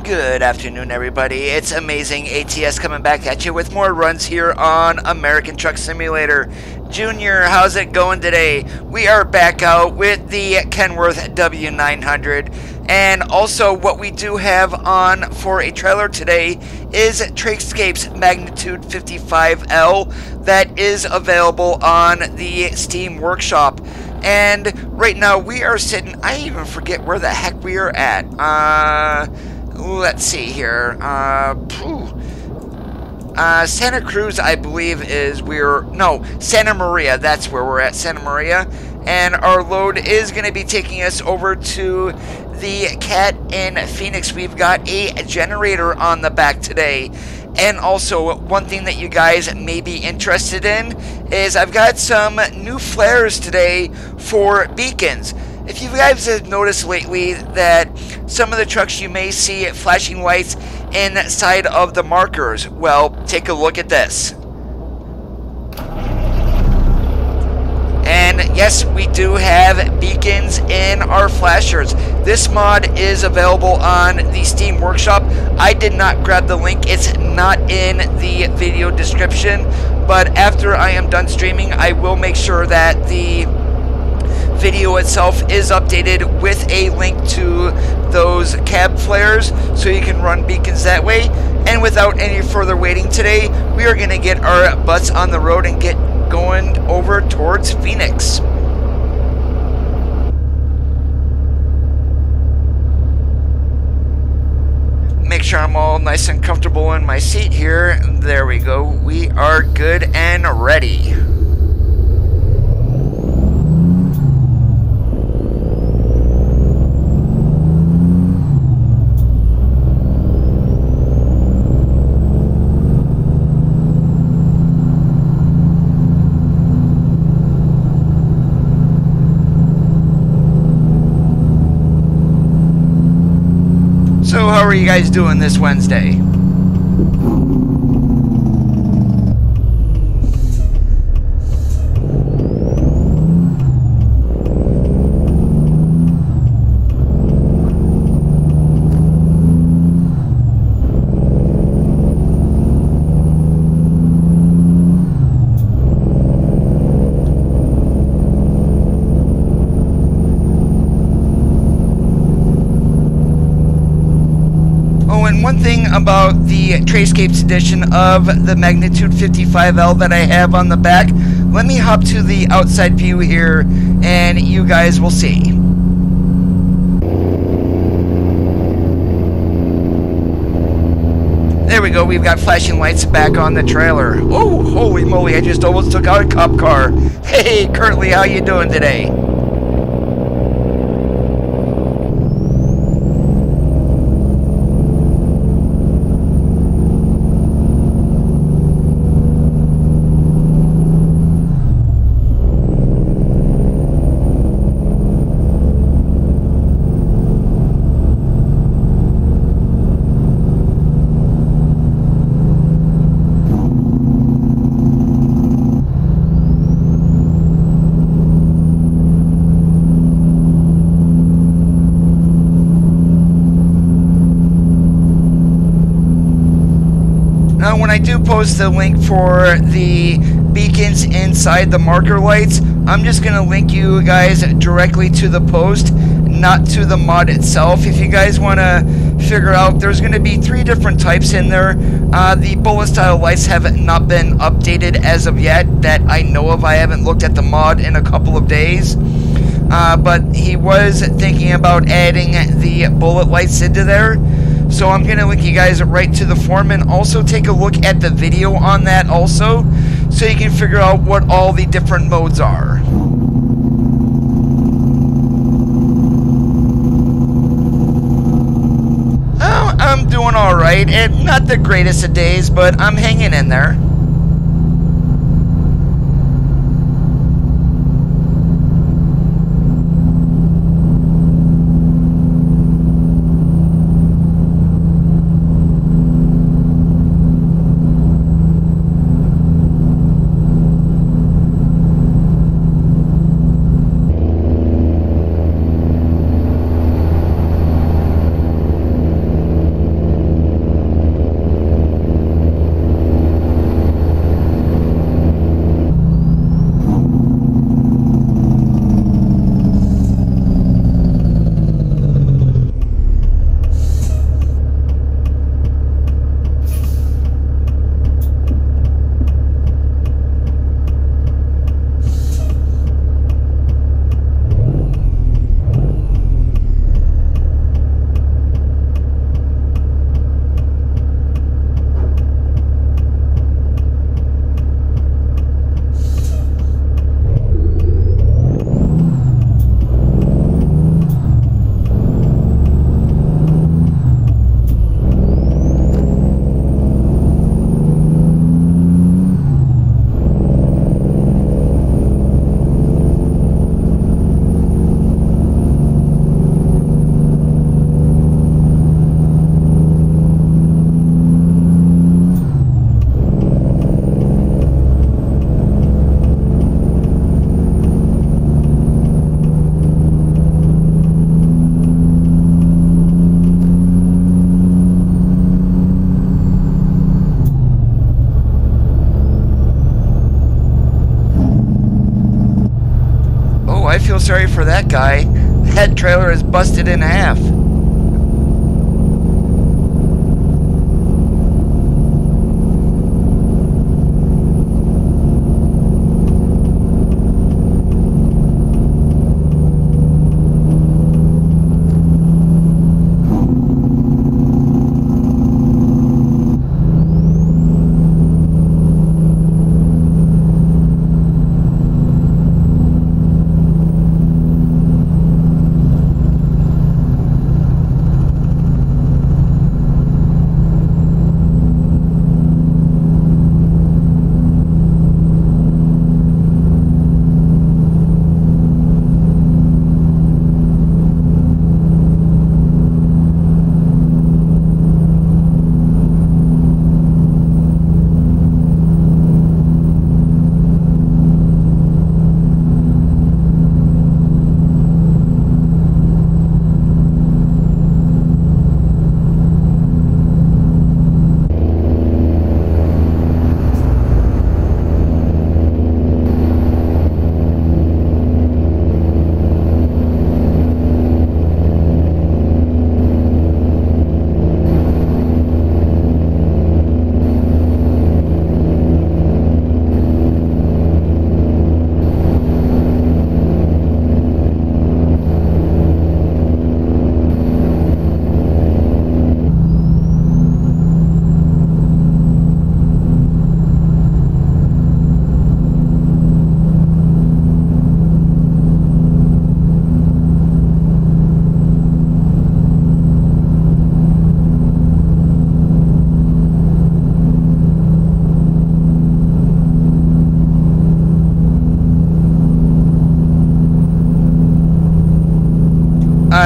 Good afternoon, everybody. It's Amazing ATS coming back at you with more runs here on American Truck Simulator. Junior, how's it going today? We are back out with the Kenworth W900. And also what we do have on for a trailer today is Tradescape's Magnitude 55L that is available on the Steam Workshop. And right now we are sitting, I even forget where the heck we are at. Let's see here. Santa Cruz, I believe, is Santa Maria. That's where we're at, Santa Maria. And our load is going to be taking us over to the Cat in Phoenix. We've got a generator on the back today. And also, one thing that you guys may be interested in is I've got some new flares today for beacons. If you guys have noticed lately that some of the trucks you may see flashing lights inside of the markers, well, take a look at this. And yes, we do have beacons in our flashers. This mod is available on the Steam Workshop. I did not grab the link. It's not in the video description. But after I am done streaming, I will make sure that the video itself is updated with a link to those cab flares so you can run beacons that way. And without any further waiting today, we are going to get our butts on the road and get going over towards Phoenix. Make sure I'm all nice and comfortable in my seat here. There we go. We are good and ready. So how are you guys doing this Wednesday? One thing about the Tradescapes edition of the Magnitude 55L that I have on the back, let me hop to the outside view here and you guys will see. There we go, we've got flashing lights back on the trailer. Oh, holy moly, I just almost took out a cop car. Hey, Curtly, how you doing today? Now, when I do post the link for the beacons inside the marker lights, I'm just going to link you guys directly to the post, not to the mod itself. If you guys want to figure out, there's going to be 3 different types in there. The bullet style lights have not been updated as of yet that I know of. I haven't looked at the mod in a couple of days. But he was thinking about adding the bullet lights into there. So I'm going to link you guys right to the form and also take a look at the video on that also so you can figure out what all the different modes are. Oh, I'm doing alright. Not the greatest of days, but I'm hanging in there. sorry for that guy. That trailer is busted in half.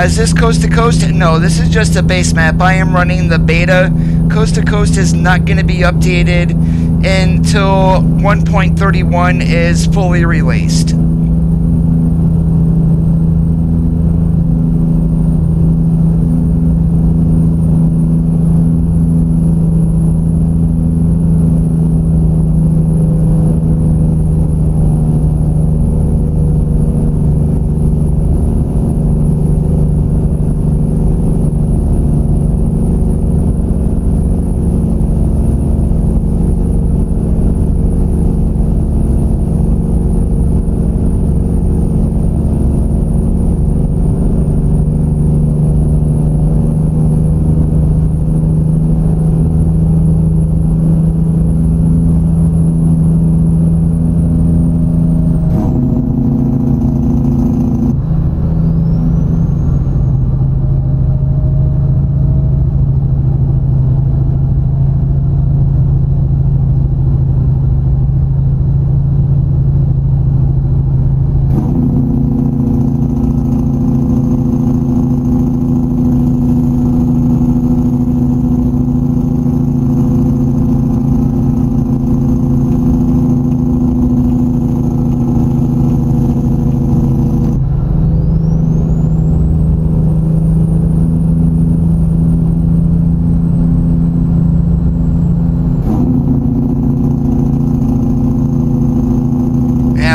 Is this coast to coast? No, this is just a base map. I am running the beta. Coast to coast is not going to be updated until 1.31 is fully released.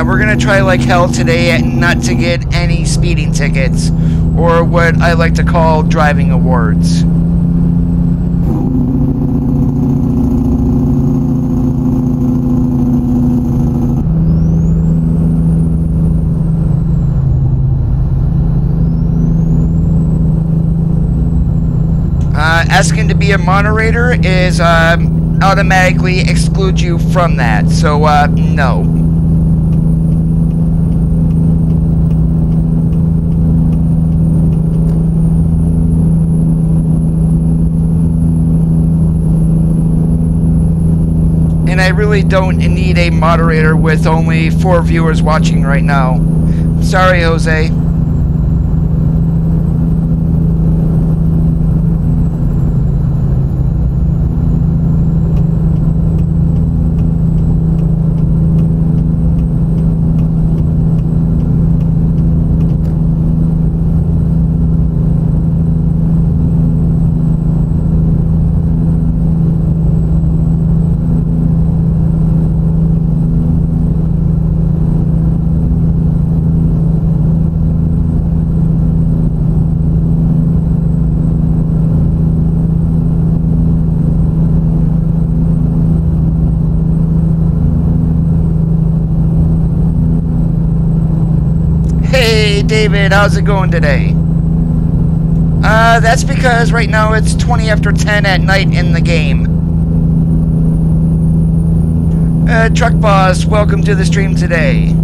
We're gonna try like hell today not to get any speeding tickets, or what I like to call driving awards. Asking to be a moderator is automatically exclude you from that, so no. And I really don't need a moderator with only 4 viewers watching right now. Sorry, Jose. Hey David, how's it going today? That's because right now it's 20 after 10 at night in the game. Truck Boss, welcome to the stream today.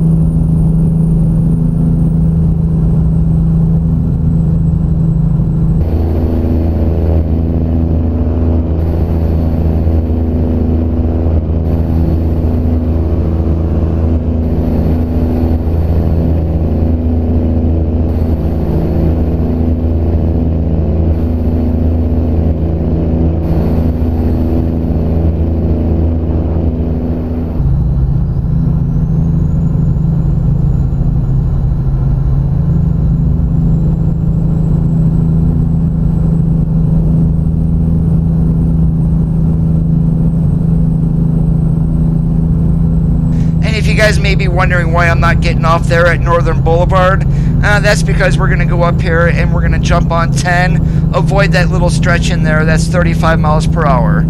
You guys may be wondering why I'm not getting off there at Northern Boulevard. That's because we're going to go up here and we're going to jump on 10, avoid that little stretch in there. That's 35 miles per hour.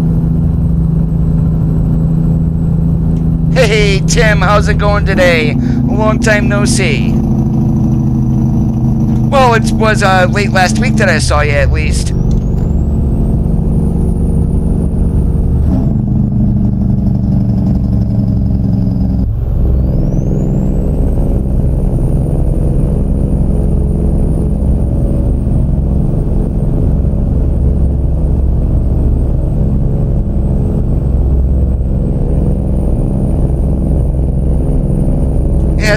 Hey Tim, how's it going today? A long time no see. Well, it was late last week that I saw you at least.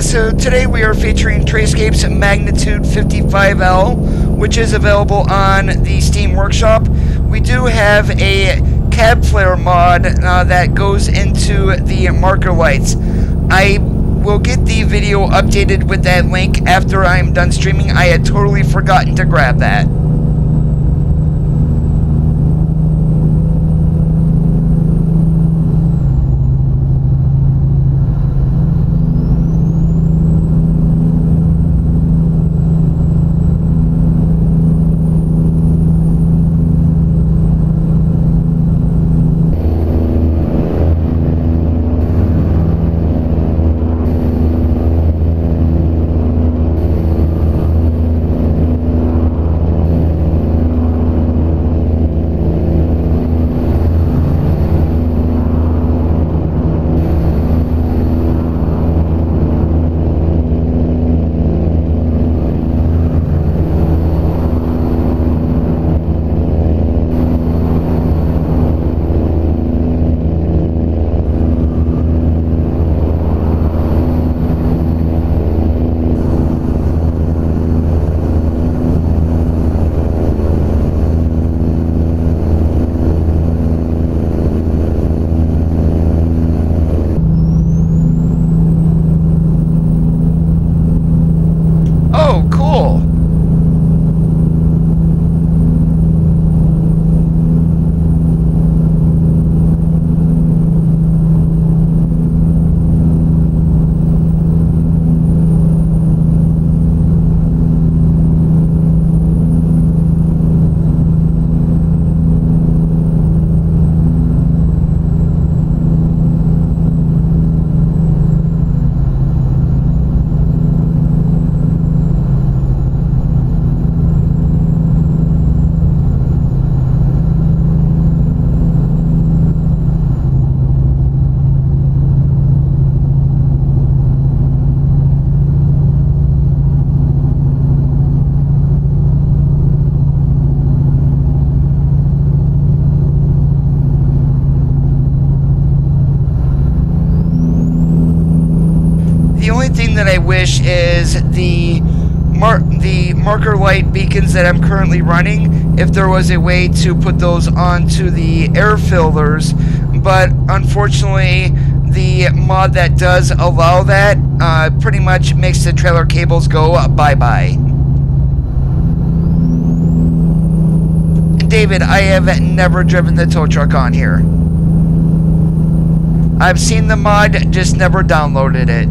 So today we are featuring Trayscape's Magnitude 55L, which is available on the Steam Workshop. We do have a cab flare mod that goes into the marker lights. I will get the video updated with that link after I'm done streaming. I had totally forgotten to grab that. That I wish is the marker light beacons that I'm currently running, if there was a way to put those onto the air filters, but unfortunately the mod that does allow that pretty much makes the trailer cables go bye-bye. David, I have never driven the tow truck on here. I've seen the mod, just never downloaded it.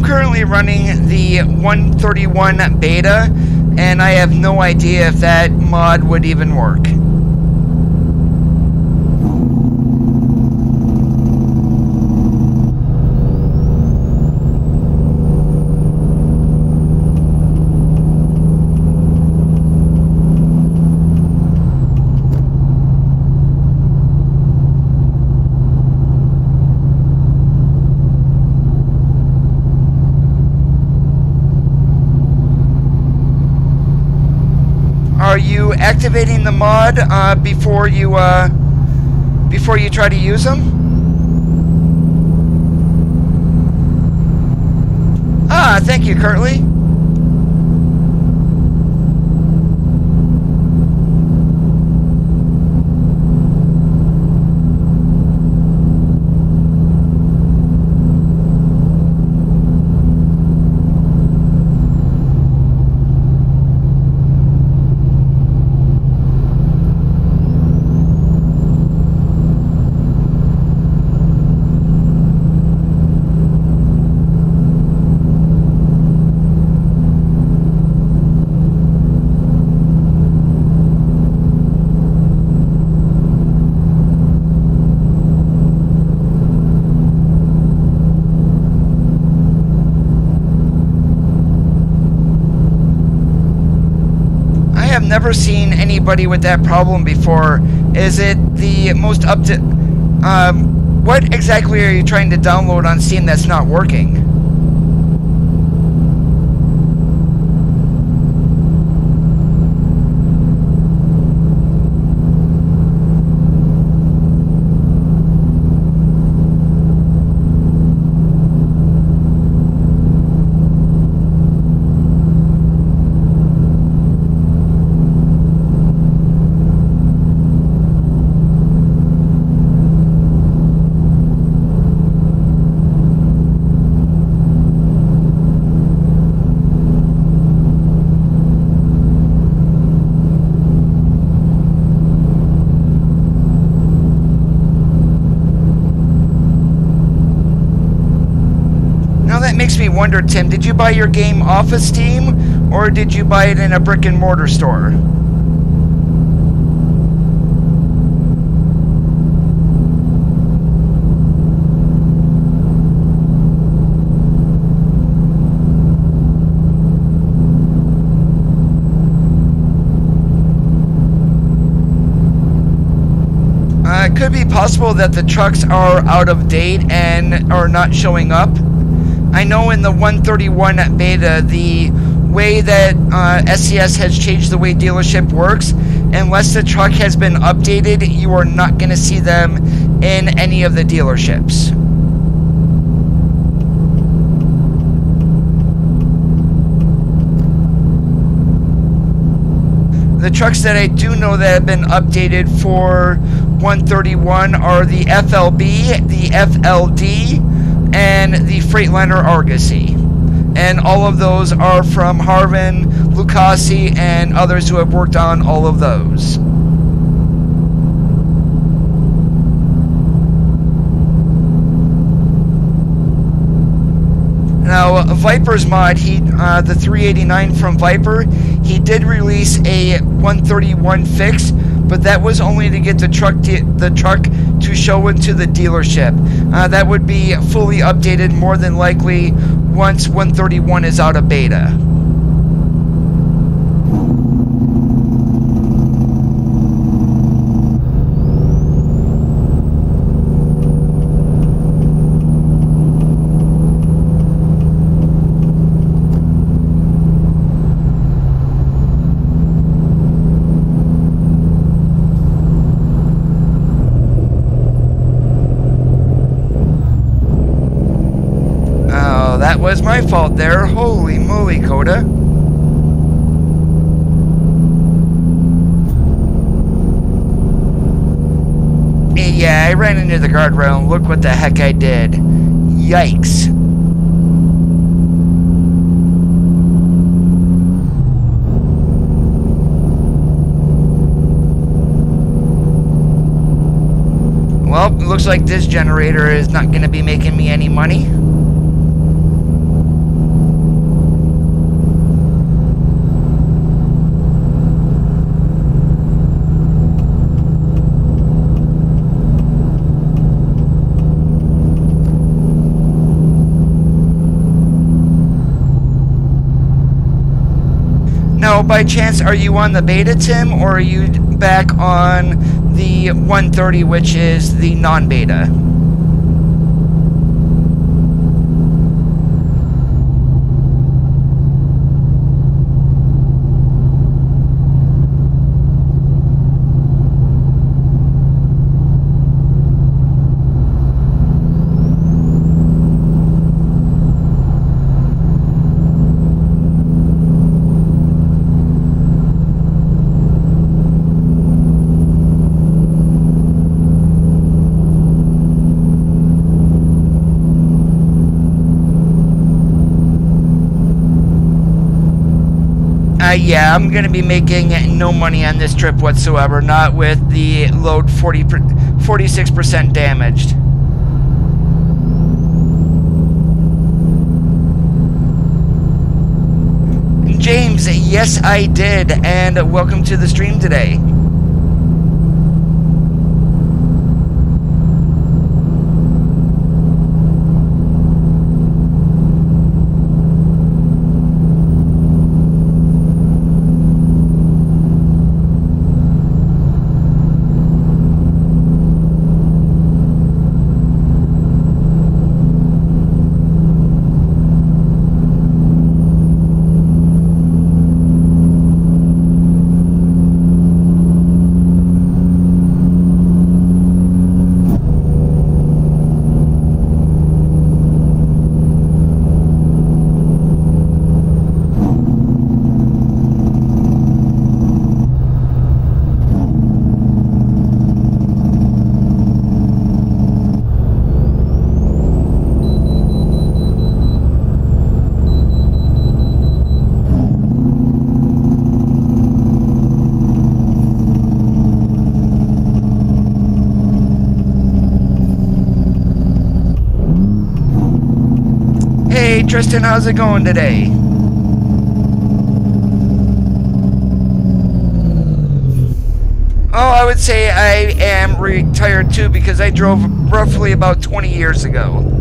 currently running the 131 beta, and I have no idea if that mod would even work. Are you activating the mod before you try to use them? Ah, thank you, Curtly. Never seen anybody with that problem before. Is it the most what exactly are you trying to download on Steam that's not working? Makes me wonder, Tim, did you buy your game off of Steam, or did you buy it in a brick and mortar store? It could be possible that the trucks are out of date and are not showing up. I know in the 131 beta, the way that SCS has changed the way dealership works, unless the truck has been updated, you are not going to see them in any of the dealerships. The trucks that I do know that have been updated for 131 are the FLB, the FLD, and the Freightliner Argosy. And all of those are from Harvin, Lucasi, and others who have worked on all of those. Now, Viper's mod, the 389 from Viper, he did release a 131 fix, but that was only to get the truck to show into the dealership. That would be fully updated more than likely once 131 is out of beta. That was my fault there. Holy moly, Coda. Yeah, I ran into the guardrail and look what the heck I did. Yikes. Well, it looks like this generator is not going to be making me any money. Now, by chance, are you on the beta, Tim, or are you back on the 130, which is the non-beta? Yeah, I'm going to be making no money on this trip whatsoever, not with the load 46% damaged. James, yes I did, and welcome to the stream today. Hey Tristan, how's it going today? Oh, I would say I am retired too because I drove roughly about 20 years ago.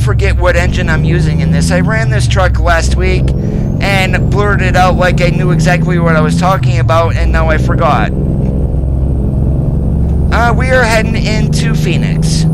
Forget what engine I'm using in this. I ran this truck last week and blurted out like I knew exactly what I was talking about, and now I forgot. We are heading into Phoenix.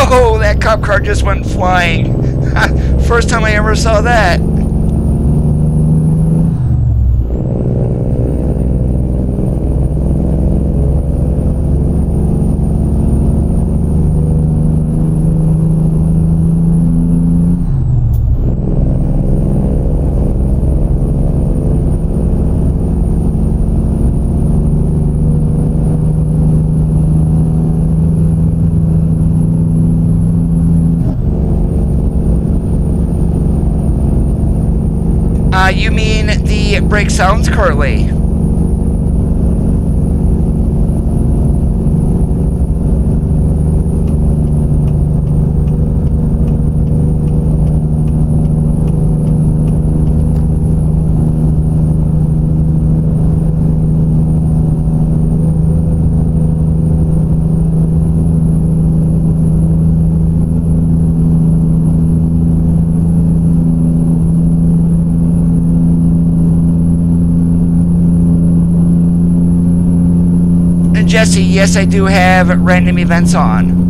Whoa, that cop car just went flying. First time I ever saw that. You mean the brake sounds, Carly? see, yes, I do have random events on.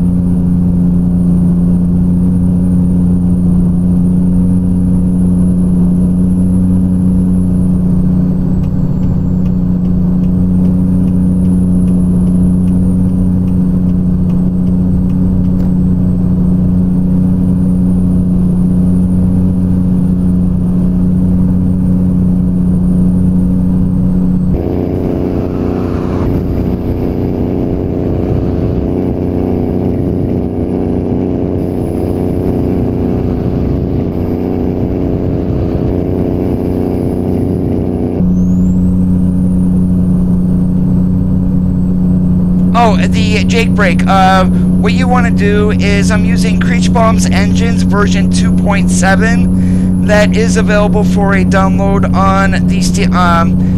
Oh, the Jake brake. What you want to do is, I'm using Creech Bombs Engines version 2.7. That is available for a download on the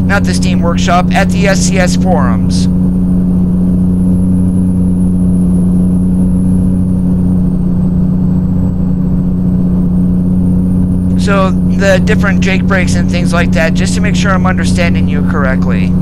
not the Steam Workshop, at the SCS forums. So the different Jake brakes and things like that, just to make sure I'm understanding you correctly.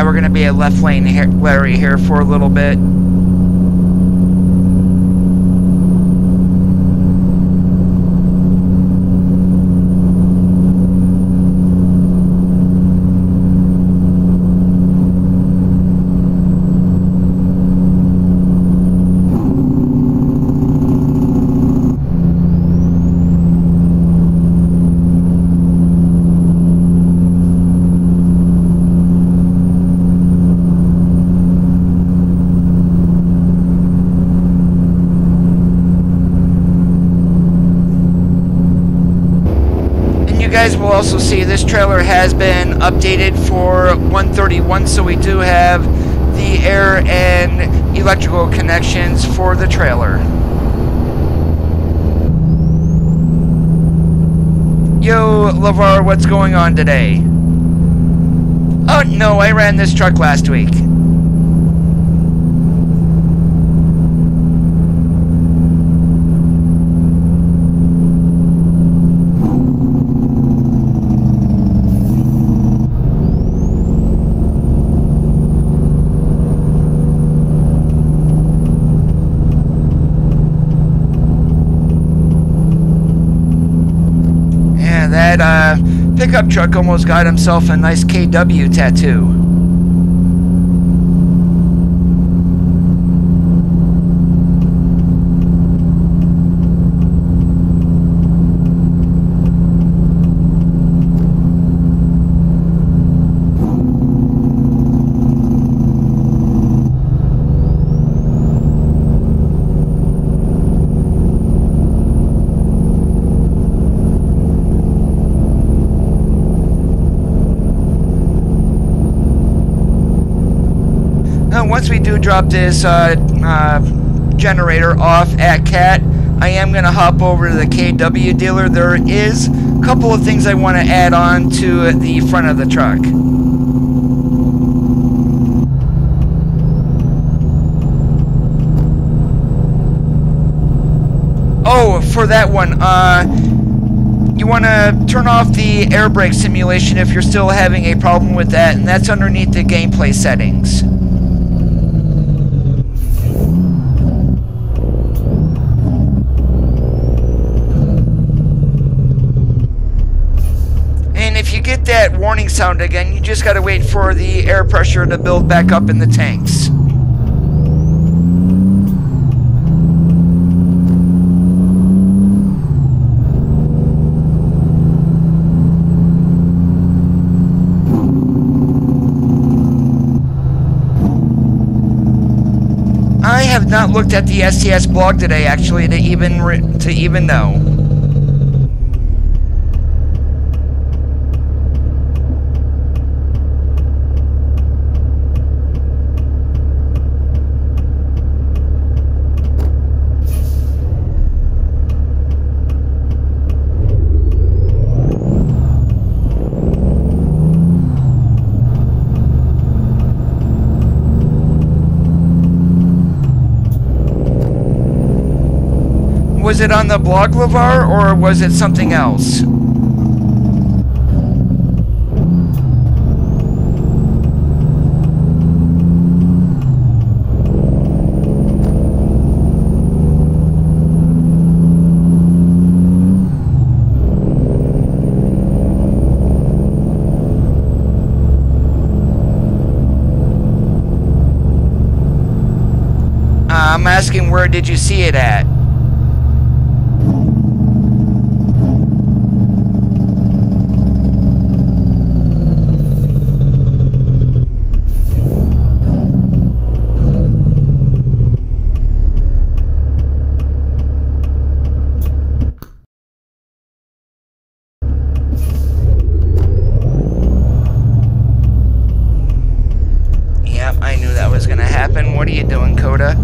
We're going to be a left lane here, Larry, here for a little bit. Guys will also see this trailer has been updated for 131, so we do have the air and electrical connections for the trailer. Yo, LeVar, what's going on today? Oh, no, I ran this truck last week. That pickup truck almost got himself a nice KW tattoo. Once we do drop this generator off at CAT, I am going to hop over to the KW dealer. There is a couple of things I want to add on to the front of the truck. Oh, for that one, you want to turn off the air brake simulation if you're still having a problem with that, and that's underneath the gameplay settings. If you get that warning sound again, you just got to wait for the air pressure to build back up in the tanks. I have not looked at the STS blog today, actually, to even know. Was it on the blog, LeVar, or was it something else? I'm asking, where did you see it at? Yep, I knew that was gonna happen. What are you doing, Coda?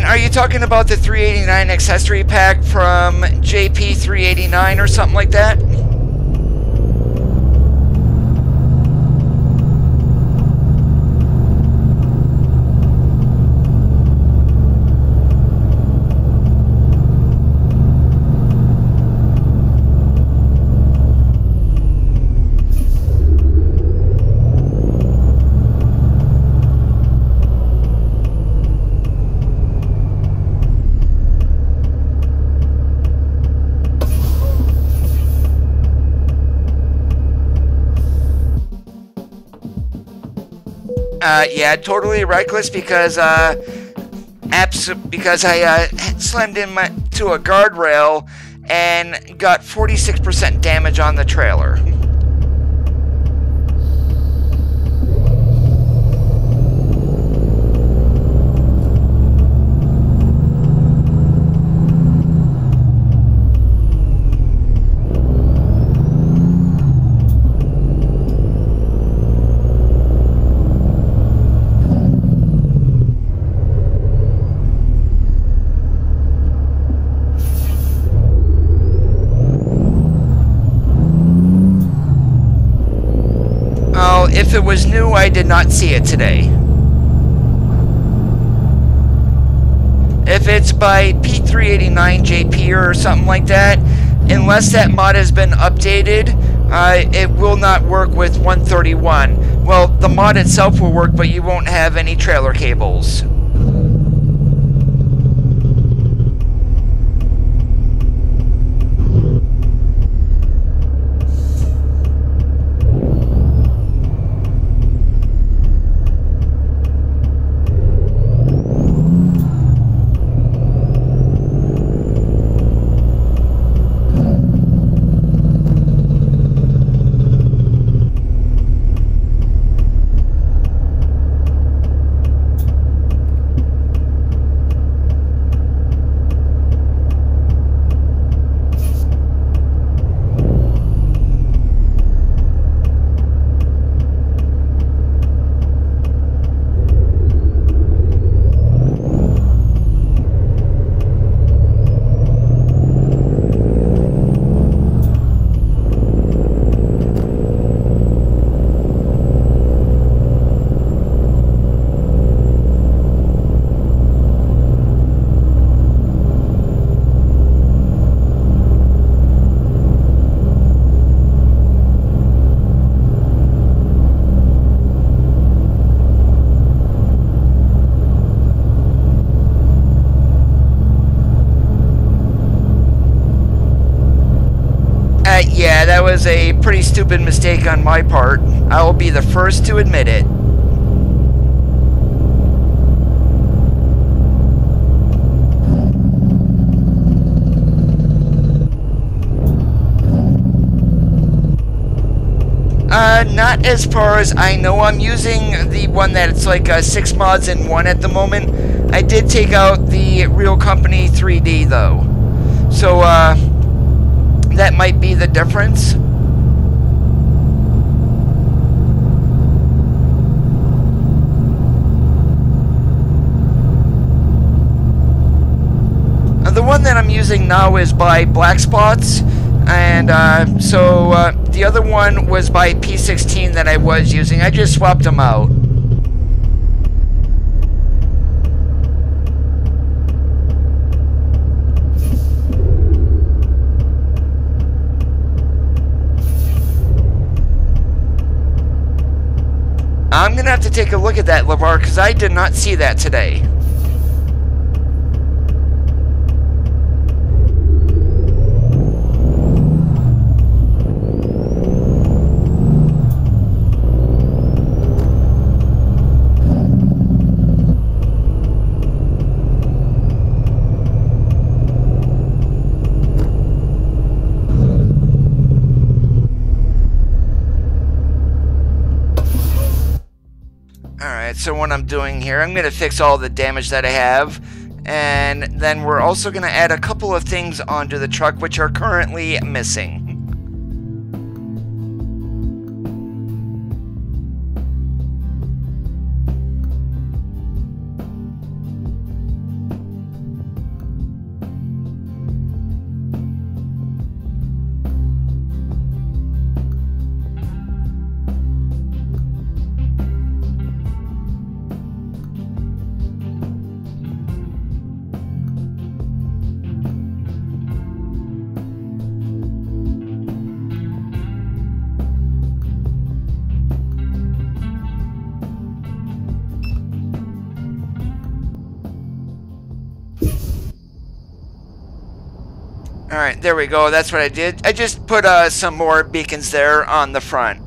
Are you talking about the 389 accessory pack from JP 389 or something like that? Yeah, totally reckless because I slammed into a guardrail and got 46% damage on the trailer. If it was new, I did not see it today. If it's by P389JP or something like that, unless that mod has been updated, it will not work with 131. Well, the mod itself will work, but you won't have any trailer cables. Yeah, that was a pretty stupid mistake on my part. I will be the first to admit it. Not as far as I know. I'm using the one that it's like 6 mods in 1 at the moment. I did take out the Real Company 3D though. So, that might be the difference. one that I'm using now is by Black Spots, and the other one was by P16 that I was using. I just swapped them out. I'm gonna have to take a look at that, LeVar, because I did not see that today. So what I'm doing here, I'm going to fix all the damage that I have, and then we're also going to add a couple of things onto the truck which are currently missing. Alright, there we go. That's what I did. I just put some more beacons there on the front.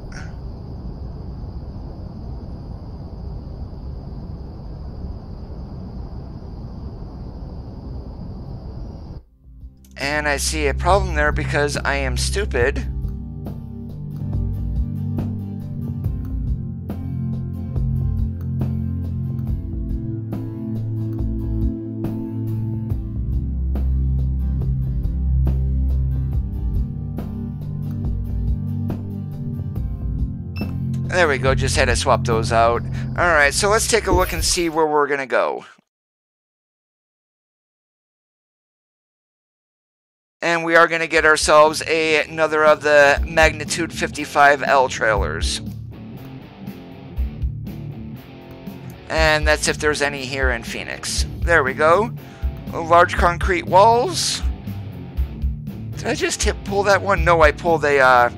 And I see a problem there because I am stupid. There we go, just had to swap those out. Alright, so let's take a look and see where we're going to go. And we are going to get ourselves another of the Magnitude 55L trailers. And that's if there's any here in Phoenix. There we go. Large concrete walls. Did I just pull that one? No, I pulled a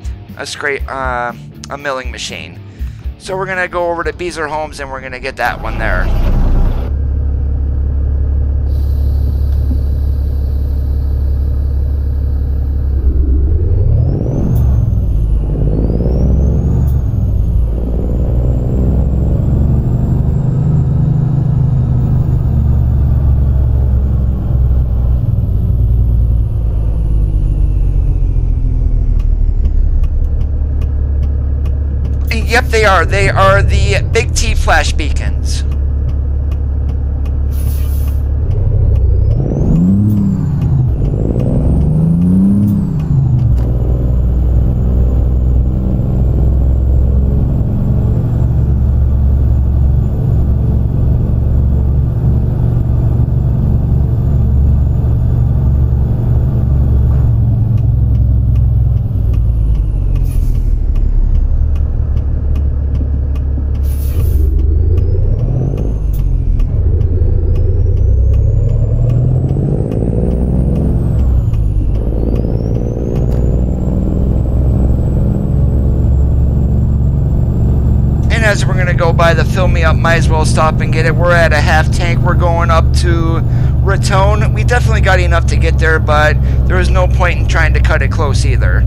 milling machine. So we're going to go over to Beezer Homes and we're going to get that one there. Yep, they are. They are the Big T flash beacons. As we're gonna go by the fill me up, might as well stop and get it. We're at a half tank. We're going up to Raton. We definitely got enough to get there, but there was no point in trying to cut it close either.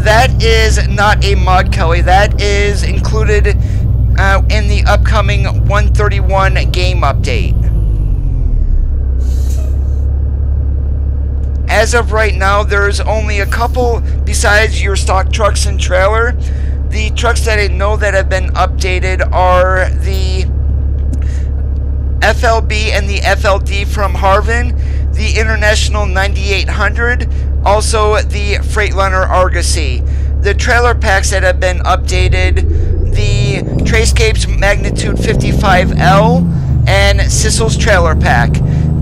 That is not a mod, Kelly. That is included in the upcoming 131 game update. As of right now, there's only a couple besides your stock trucks and trailer. The trucks that I know that have been updated are the FLB and the FLD from Harvin, the International 9800, also the Freightliner Argosy. The trailer packs that have been updated, the Trayscapes Magnitude 55L and Sissel's trailer pack.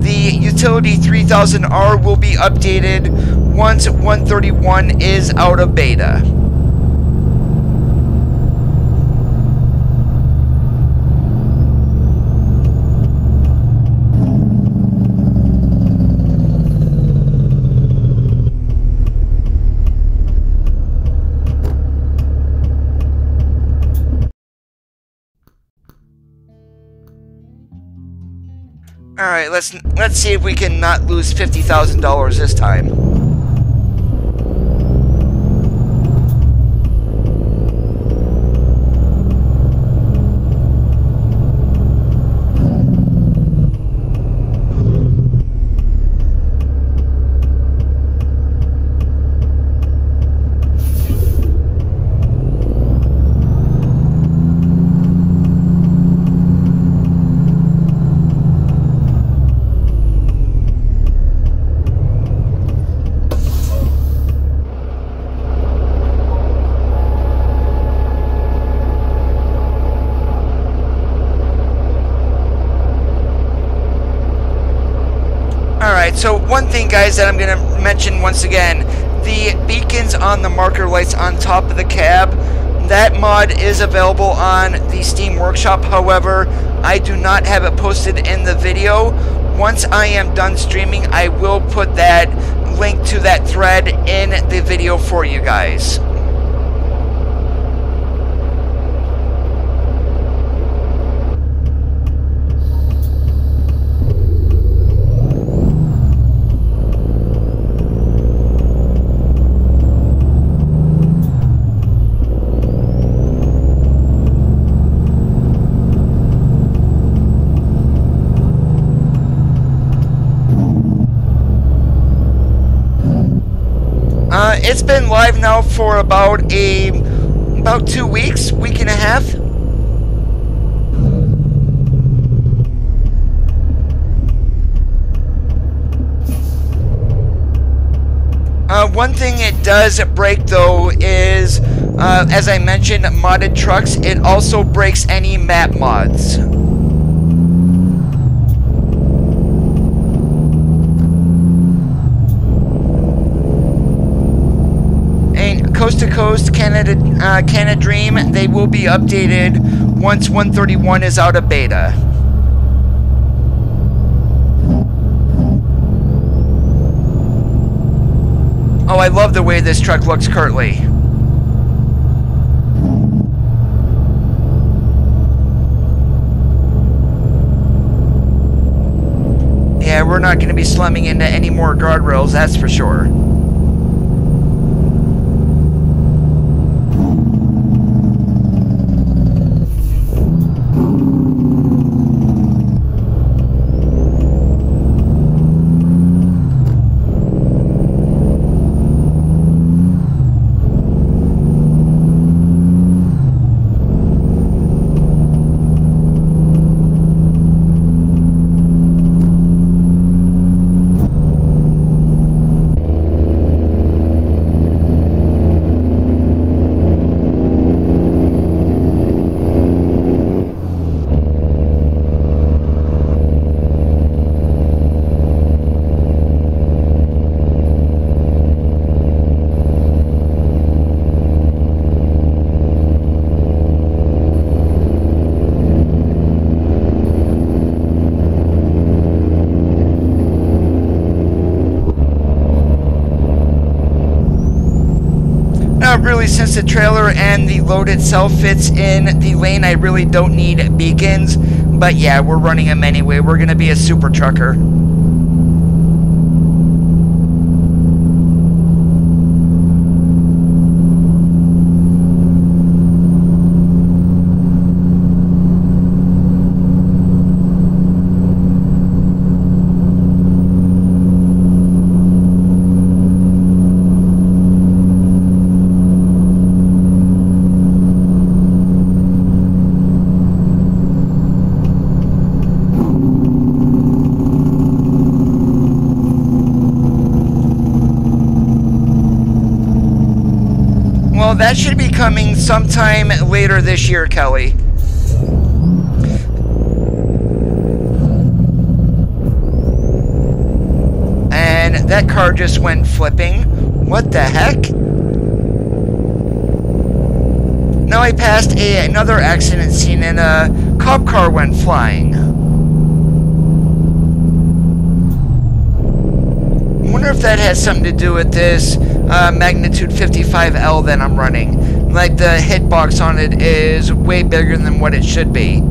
The Utility 3000R will be updated once 131 is out of beta. Alright, let's see if we can not lose $50,000 this time. Alright, so one thing, guys, that I'm going to mention once again, the beacons on the marker lights on top of the cab, that mod is available on the Steam Workshop. However, I do not have it posted in the video. Once I am done streaming, I will put that link to that thread in the video for you guys. It's been live now for about 2 weeks, week and a half. One thing it does break though is, as I mentioned, modded trucks. It also breaks any map mods. Coast to Coast, Canada Dream, they will be updated once 131 is out of beta. Oh, I love the way this truck looks currently. Yeah, we're not going to be slamming into any more guardrails, that's for sure. Really, since the trailer and the load itself fits in the lane, I really don't need beacons. But yeah, we're running them anyway. We're going to be a super trucker. Well, that should be coming sometime later this year, Kelly. And that car just went flipping. What the heck? Now I passed another accident scene and a cop car went flying. I wonder if that has something to do with this magnitude 55L that I'm running. Like the hitbox on it is way bigger than what it should be.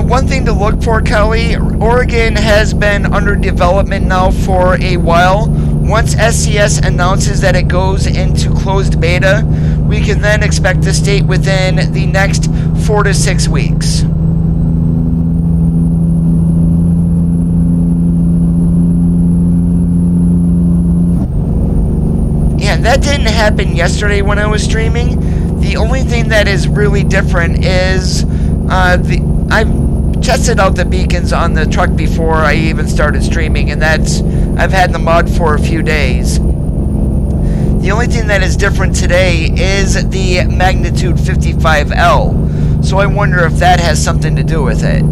One thing to look for, Kelly, Oregon has been under development now for a while. Once SCS announces that it goes into closed beta, we can then expect the state within the next 4 to 6 weeks. Yeah, that didn't happen yesterday when I was streaming. The only thing that is really different is I've tested out the beacons on the truck before I even started streaming, and I've had the mod for a few days. The only thing that is different today is the magnitude 55L, so I wonder if that has something to do with it.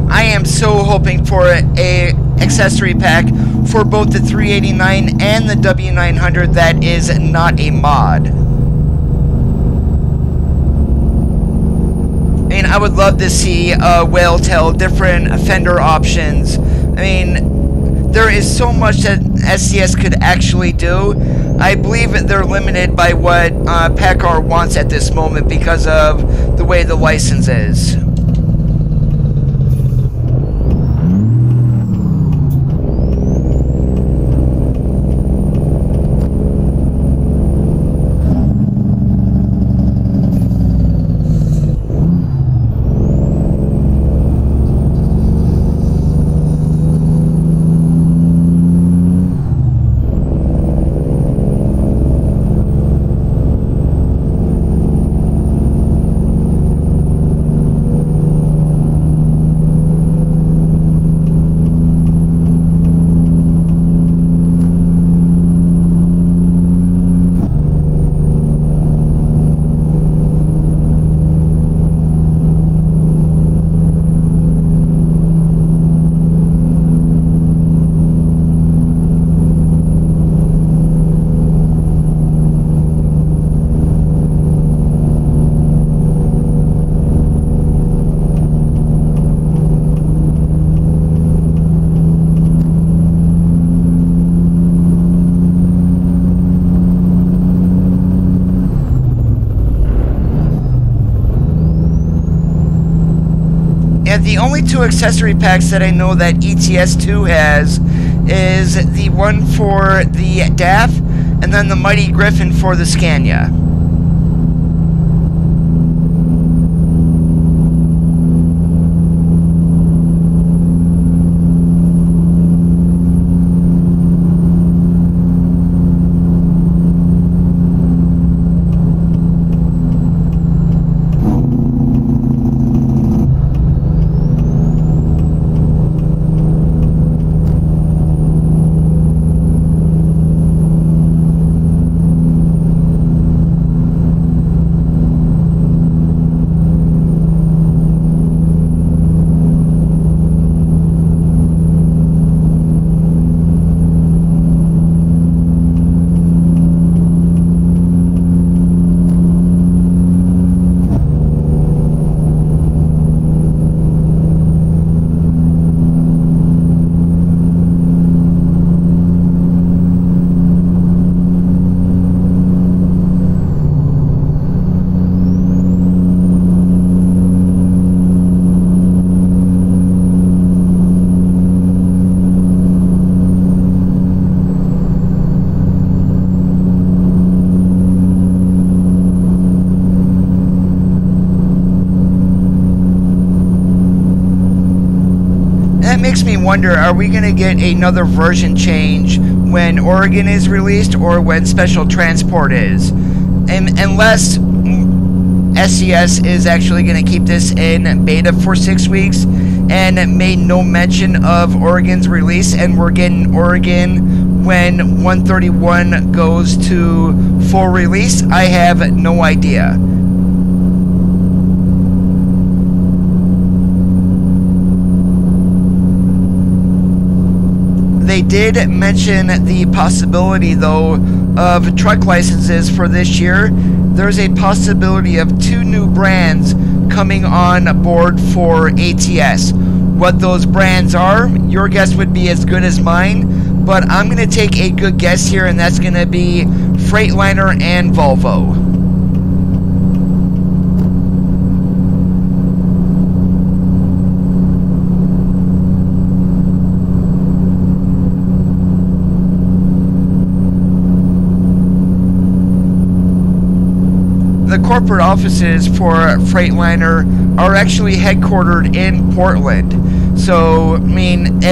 I am so hoping for a accessory pack for both the 389 and the W900 that is not a mod. I mean, I would love to see whale tail, different fender options. I mean, there is so much that SCS could actually do. I believe they're limited by what TrackIR wants at this moment because of the way the license is. Yeah, the only two accessory packs that I know that ETS2 has is the one for the DAF and then the Mighty Griffin for the Scania. Makes me wonder, are we going to get another version change when Oregon is released or when Special Transport is? And unless SCS is actually going to keep this in beta for 6 weeks and made no mention of Oregon's release, and we're getting Oregon when 131 goes to full release, I have no idea. They did mention the possibility, though, of truck licenses for this year. There's a possibility of 2 new brands coming on board for ATS. What those brands are, your guess would be as good as mine, but I'm going to take a good guess here, and that's going to be Freightliner and Volvo. The corporate offices for Freightliner are actually headquartered in Portland. So, I mean,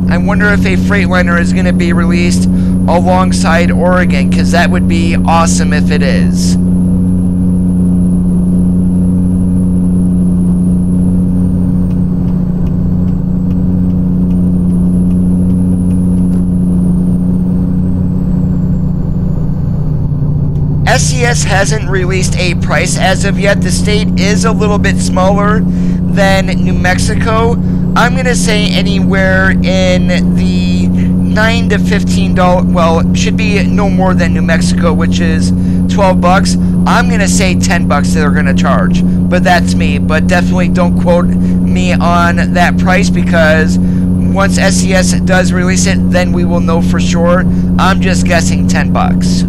I wonder if a Freightliner is going to be released alongside Oregon, because that would be awesome if it is. SCS hasn't released a price as of yet. The state is a little bit smaller than New Mexico. I'm going to say anywhere in the $9 to $15, well, should be no more than New Mexico, which is 12 bucks. I'm going to say 10 bucks they're going to charge, but that's me. But definitely don't quote me on that price, because once SCS does release it, then we will know for sure. I'm just guessing 10 bucks.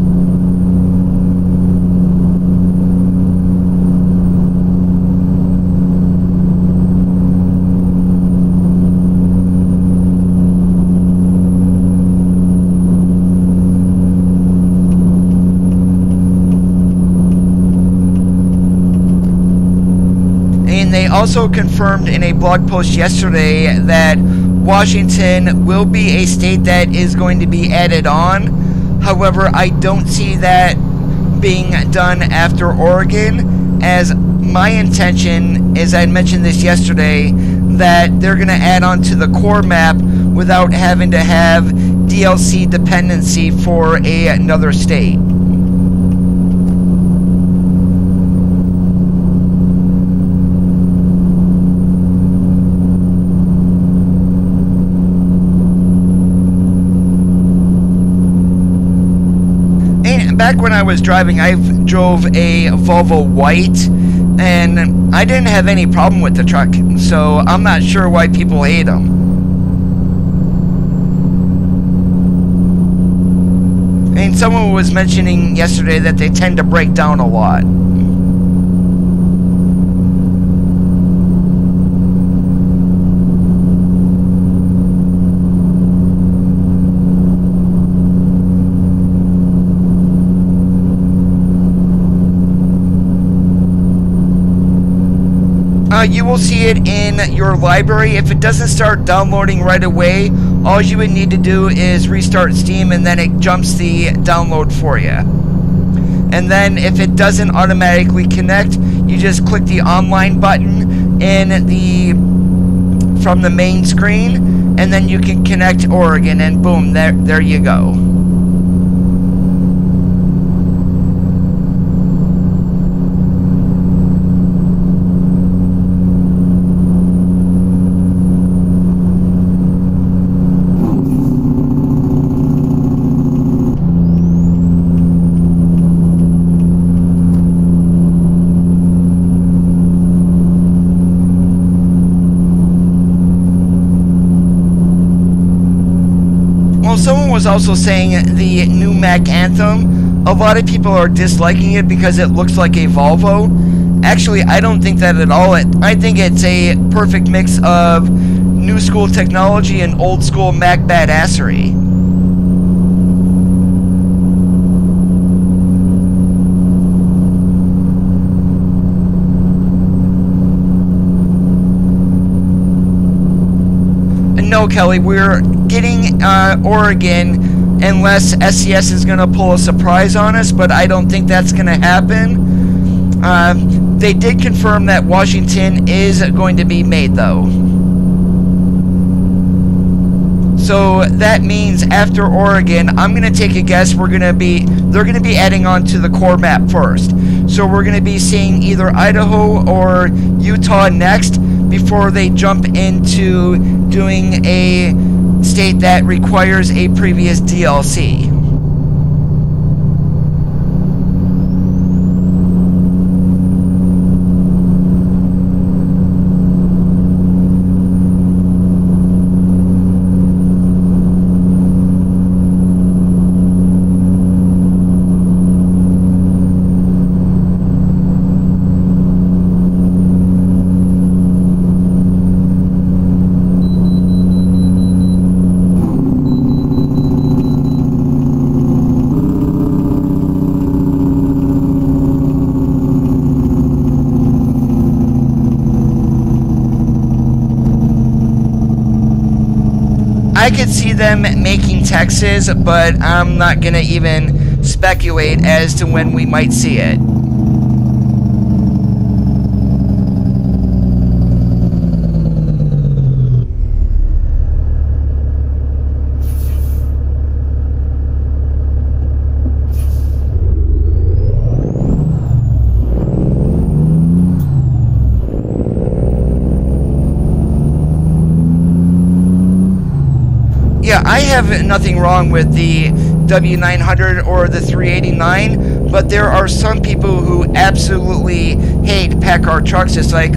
They also confirmed in a blog post yesterday that Washington will be a state that is going to be added on. However, I don't see that being done after Oregon, as my intention, as I mentioned this yesterday, that they're going to add on to the core map without having to have DLC dependency for another state. Back when I was driving, I drove a Volvo White, and I didn't have any problem with the truck, so I'm not sure why people hate them. And someone was mentioning yesterday that they tend to break down a lot. you will see it in your library. If it doesn't start downloading right away, all you would need to do is restart Steam, and then it jumps the download for you. And then if it doesn't automatically connect, you just click the online button from the main screen, and then you can connect Oregon, and boom, there you go. Someone was also saying the new Mac Anthem, a lot of people are disliking it because it looks like a Volvo. Actually, I don't think that at all. I think it's a perfect mix of new school technology and old school Mac badassery. No, Kelly, we're getting Oregon unless SCS is going to pull a surprise on us, but I don't think that's going to happen. They did confirm that Washington is going to be made, though. So that means after Oregon, I'm going to take a guess they're going to be adding on to the core map first. So we're going to be seeing either Idaho or Utah next before they jump into doing a state that requires a previous DLC. I could see them making Texas, but I'm not going to even speculate as to when we might see it. Yeah, I have nothing wrong with the W900 or the 389, but there are some people who absolutely hate PACCAR trucks. It's like,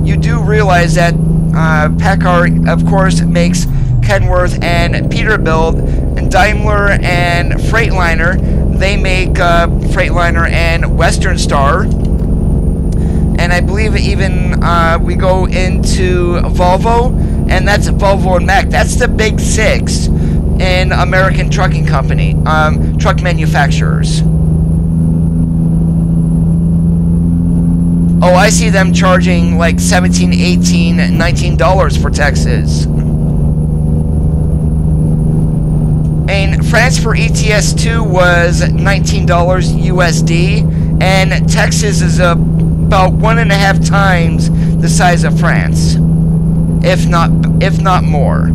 you do realize that PACCAR, of course, makes Kenworth and Peterbilt, and Daimler and Freightliner. They make Freightliner and Western Star. And I believe even we go into Volvo, and that's Volvo and Mack. That's the big six in American trucking company, truck manufacturers. Oh, I see them charging like $17, $18, $19 for Texas. And France for ETS2 was $19 USD, and Texas is about 1.5 times the size of France, if not more.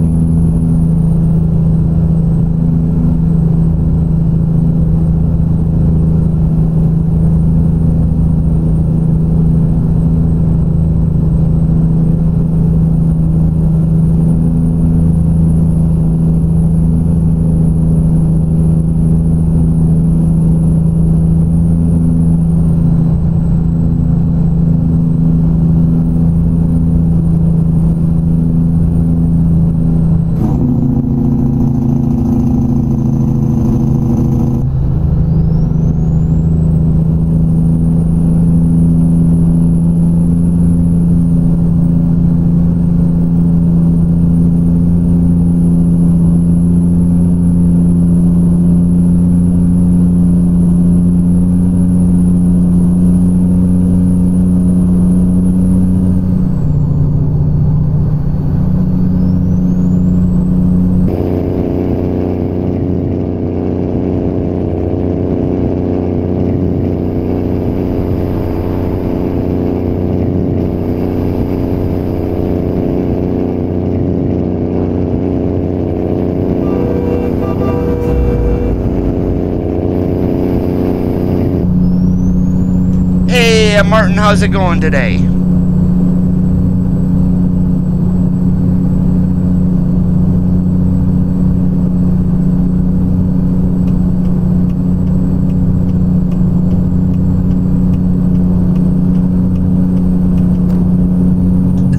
how's it going today?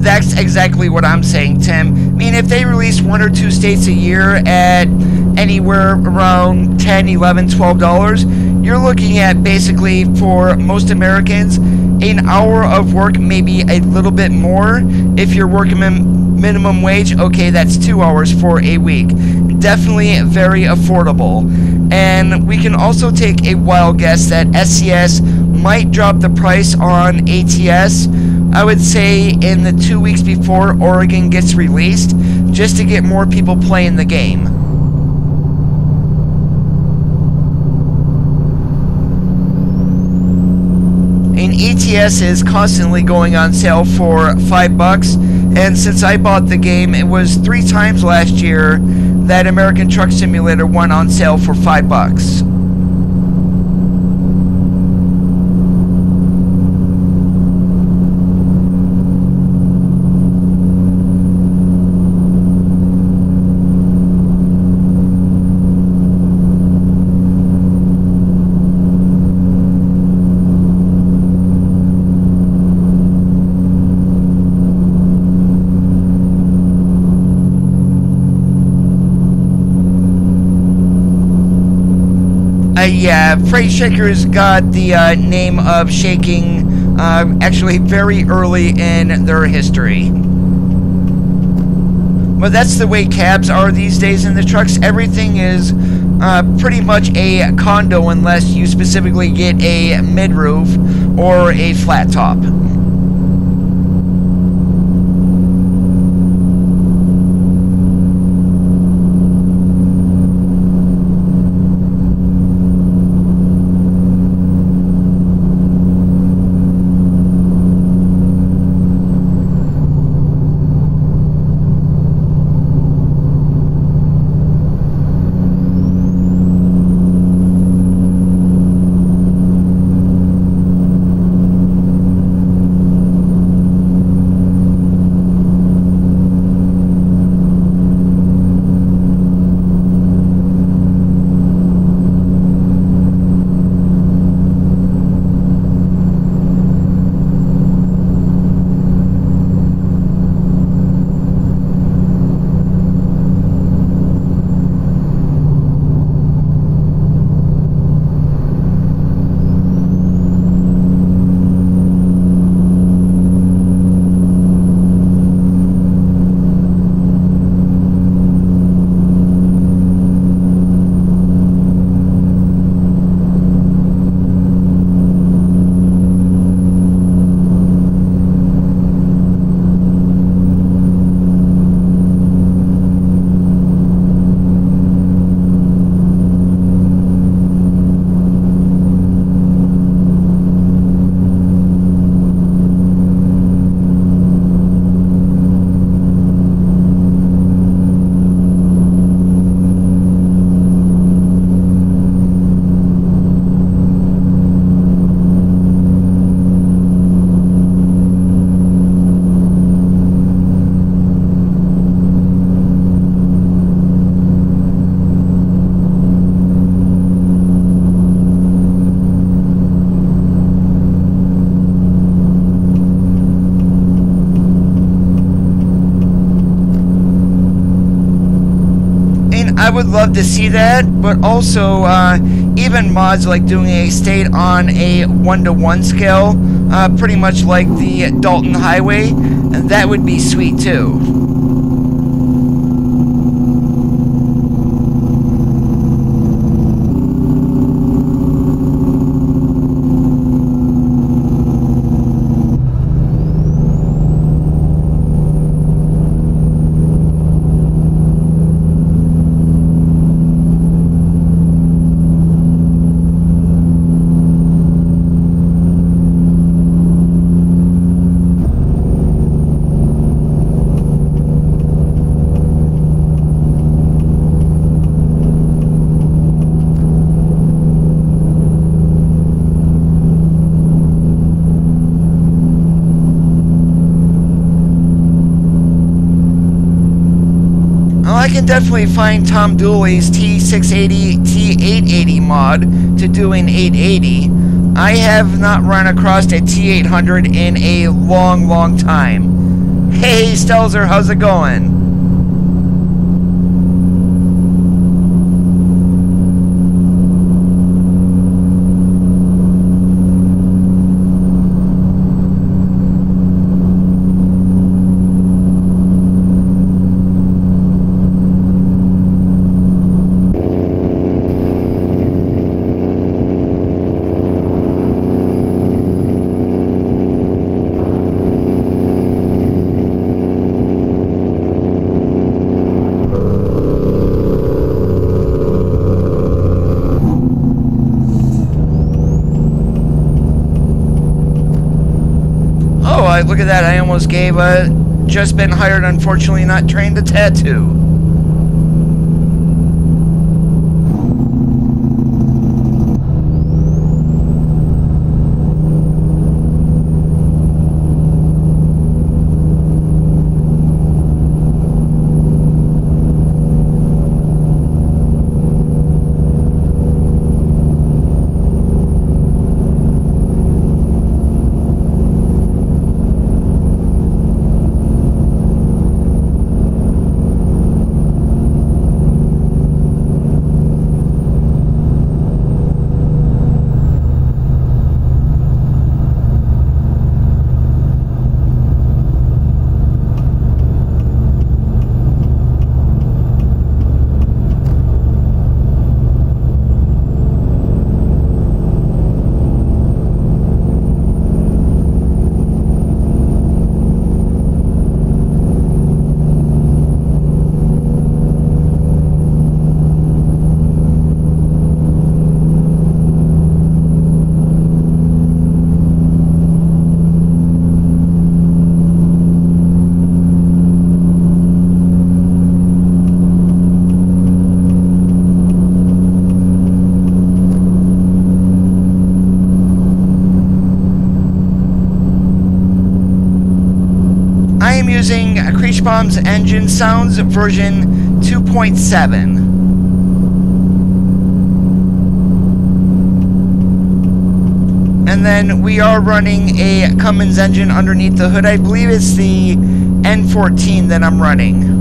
That's exactly what I'm saying, Tim. I mean, if they release 1 or 2 states a year at anywhere around $10, $11, $12, you're looking at basically, for most Americans, an hour of work, maybe a little bit more. If you're working minimum wage, okay, that's 2 hours for a week. Definitely very affordable. And we can also take a wild guess that SCS might drop the price on ATS, I would say in the 2 weeks before Oregon gets released, just to get more people playing the game. And ATS is constantly going on sale for $5, and since I bought the game, it was 3 times last year that American Truck Simulator went on sale for $5. Yeah, Freight Shakers got the name of shaking actually very early in their history. But that's the way cabs are these days in the trucks. Everything is pretty much a condo unless you specifically get a mid-roof or a flat top. I would love to see that, but also even mods like doing a state on a 1-to-1 scale, pretty much like the Dalton Highway, that would be sweet too. can definitely find Tom Dooley's T680, T880 mod to doing 880. I have not run across a T800 in a long, long time. Hey, Stelzer, how's it going? Look at that, I almost gave a just been hired, unfortunately not trained a tattoo. Using Creechbomb's Engine Sounds version 2.7. And then we are running a Cummins engine underneath the hood. I believe it's the N14 that I'm running.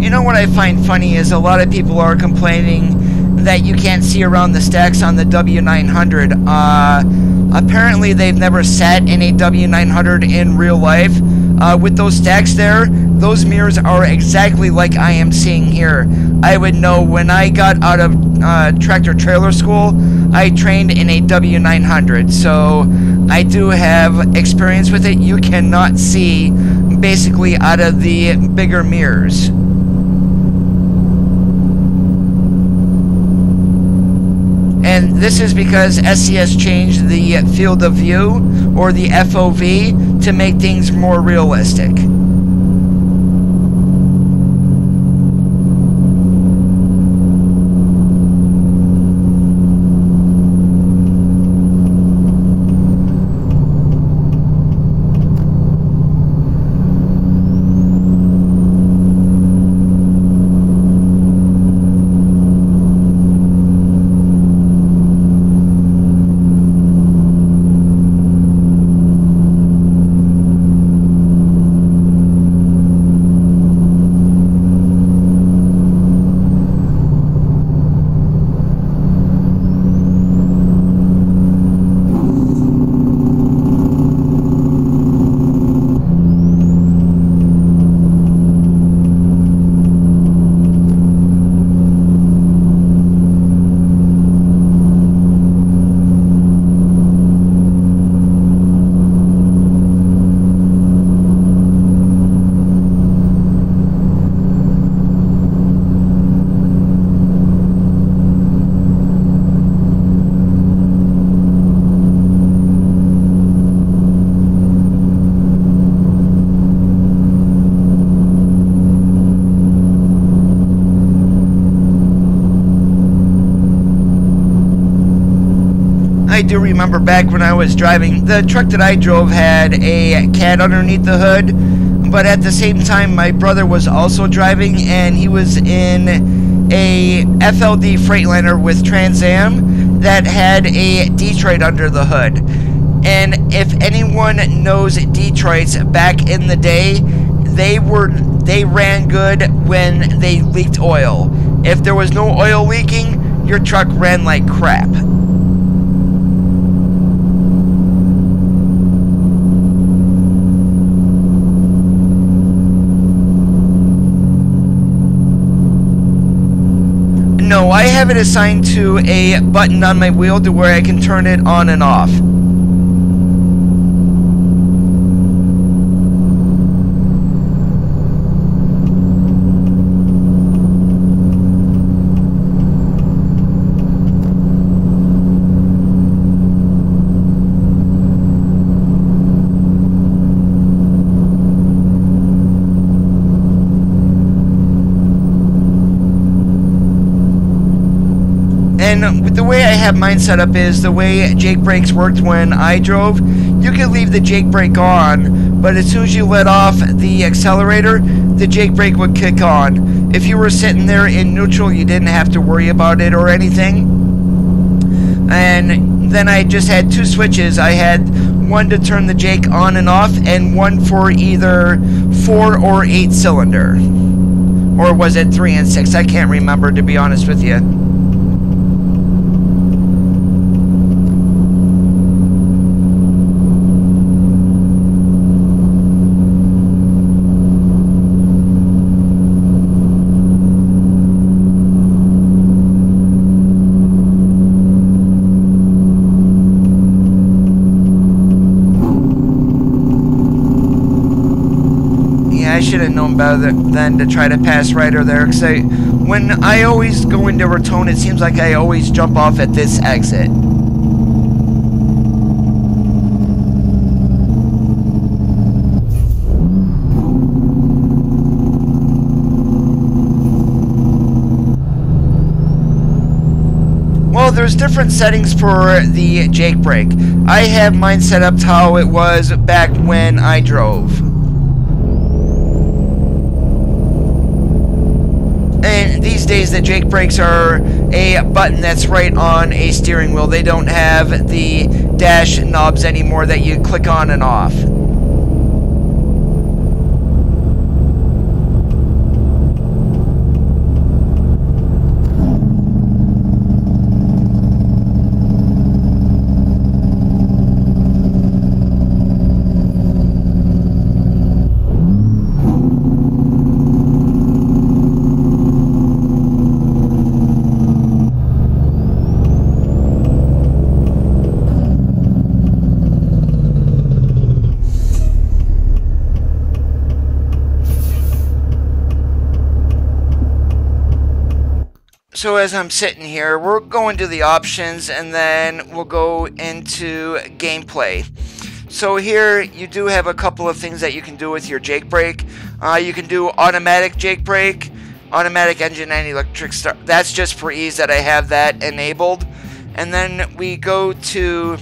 You know what I find funny is a lot of people are complaining that you can't see around the stacks on the W900. Apparently they've never sat in a W900 in real life. With those stacks there, those mirrors are exactly like I am seeing here. I would know when I got out of tractor trailer school, I trained in a W900, so I do have experience with it. You cannot see basically out of the bigger mirrors. And this is because SCS changed the field of view, or the FOV, to make things more realistic. I do remember back when I was driving, the truck that I drove had a cat underneath the hood, but at the same time my brother was also driving, and he was in a FLD Freightliner with Trans Am that had a Detroit under the hood. And if anyone knows Detroits back in the day, they ran good when they leaked oil. If there was no oil leaking, your truck ran like crap. No, I have it assigned to a button on my wheel to where I can turn it on and off. And the way I have mine set up is the way Jake brakes worked when I drove. You could leave the Jake brake on, but as soon as you let off the accelerator, the Jake brake would kick on. If you were sitting there in neutral, you didn't have to worry about it or anything. And then I just had two switches. I had one to turn the Jake on and off, and one for either 4 or 8 cylinder. Or was it 3 and 6? I can't remember, to be honest with you. I should have known better than to try to pass Ryder there, because when I always go into Raton, it seems like I always jump off at this exit. Well, there's different settings for the Jake brake. I have mine set up to how it was back when I drove. And these days the Jake brakes are a button that's right on a steering wheel. They don't have the dash knobs anymore that you click on and off. So as I'm sitting here, we're going to the options, and then we'll go into gameplay. So here you do have a couple of things that you can do with your Jake brake. You can do automatic Jake brake, automatic engine and electric start. That's just for ease that I have that enabled. And then we go to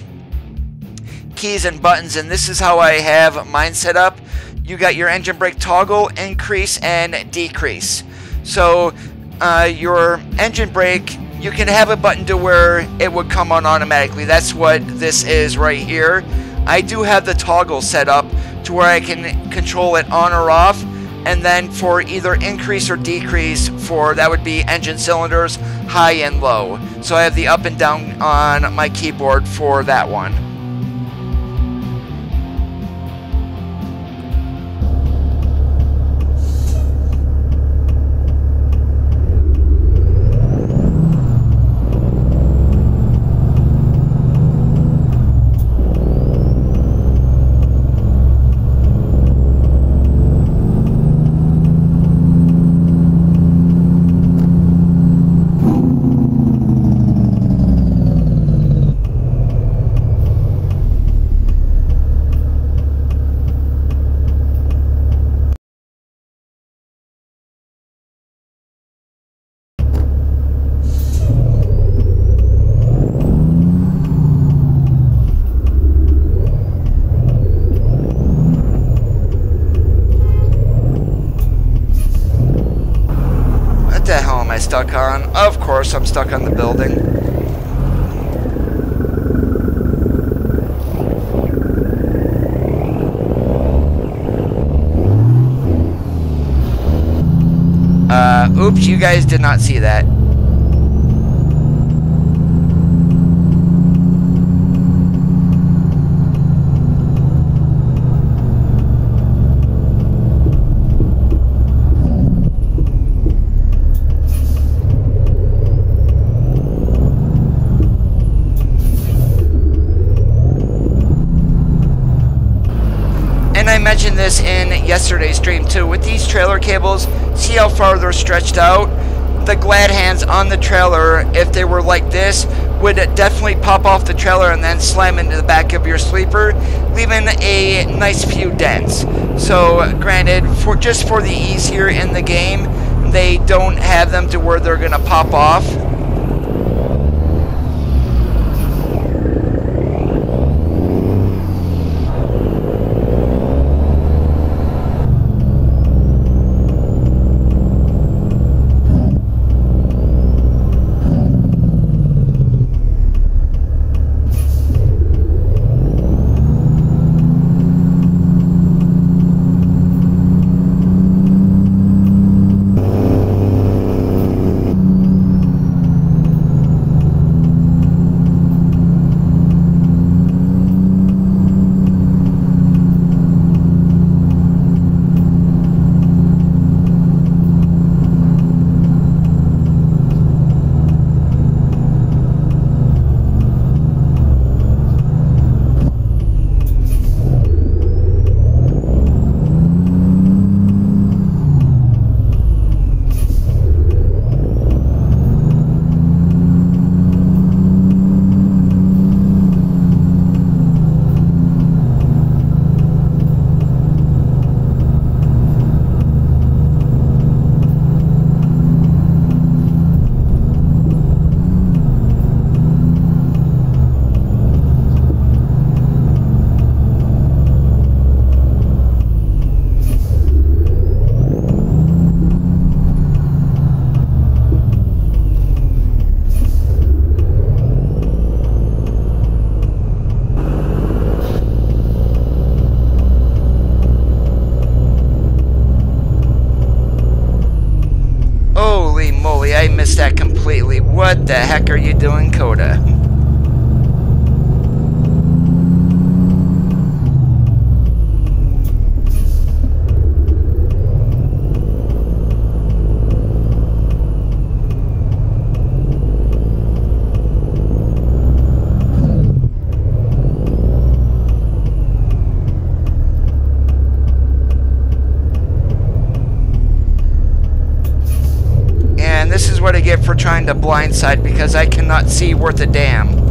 keys and buttons, and this is how I have mine set up. You got your engine brake toggle, increase and decrease. So your engine brake, you can have a button to where it would come on automatically. That's what this is right here. I do have the toggle set up to where I can control it on or off, and then for either increase or decrease, for that would be engine cylinders, high and low. So I have the up and down on my keyboard for that one. stuck on? Of course I'm stuck on the building. Oops, you guys did not see that. And I mentioned this in yesterday's stream too. With these trailer cables, see how far they're stretched out? The glad hands on the trailer, if they were like this, would definitely pop off the trailer and then slam into the back of your sleeper, leaving a nice few dents. So granted, just for the ease here in the game, they don't have them to where they're gonna pop off. I missed that completely. What the heck are you doing, Coda? This is what I get for trying to blindside, because I cannot see worth a damn.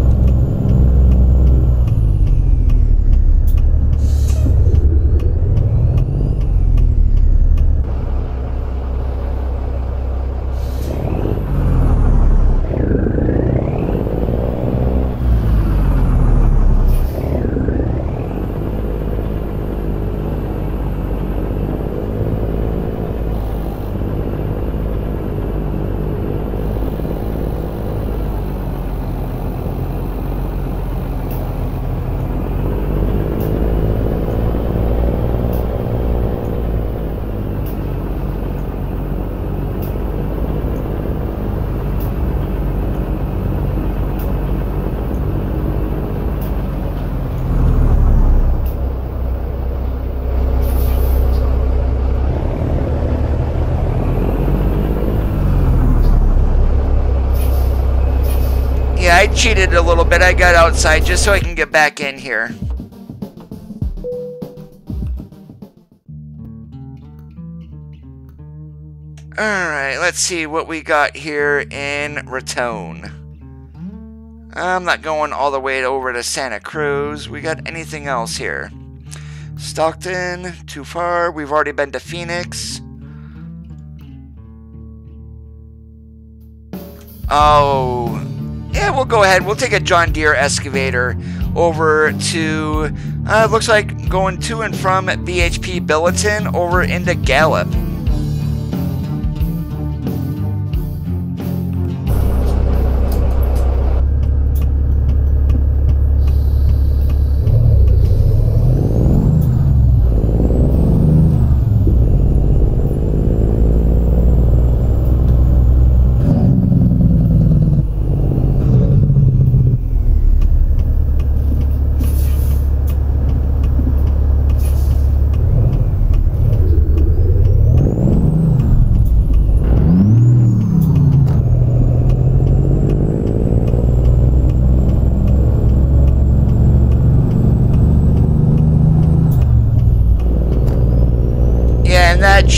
Yeah, I cheated a little bit. I got outside just so I can get back in here. Alright, let's see what we got here in Raton. I'm not going all the way over to Santa Cruz. We got anything else here? Stockton, too far. We've already been to Phoenix. Oh, yeah, we'll go ahead. We'll take a John Deere excavator over to, looks like going to and from BHP Billiton over into Gallup.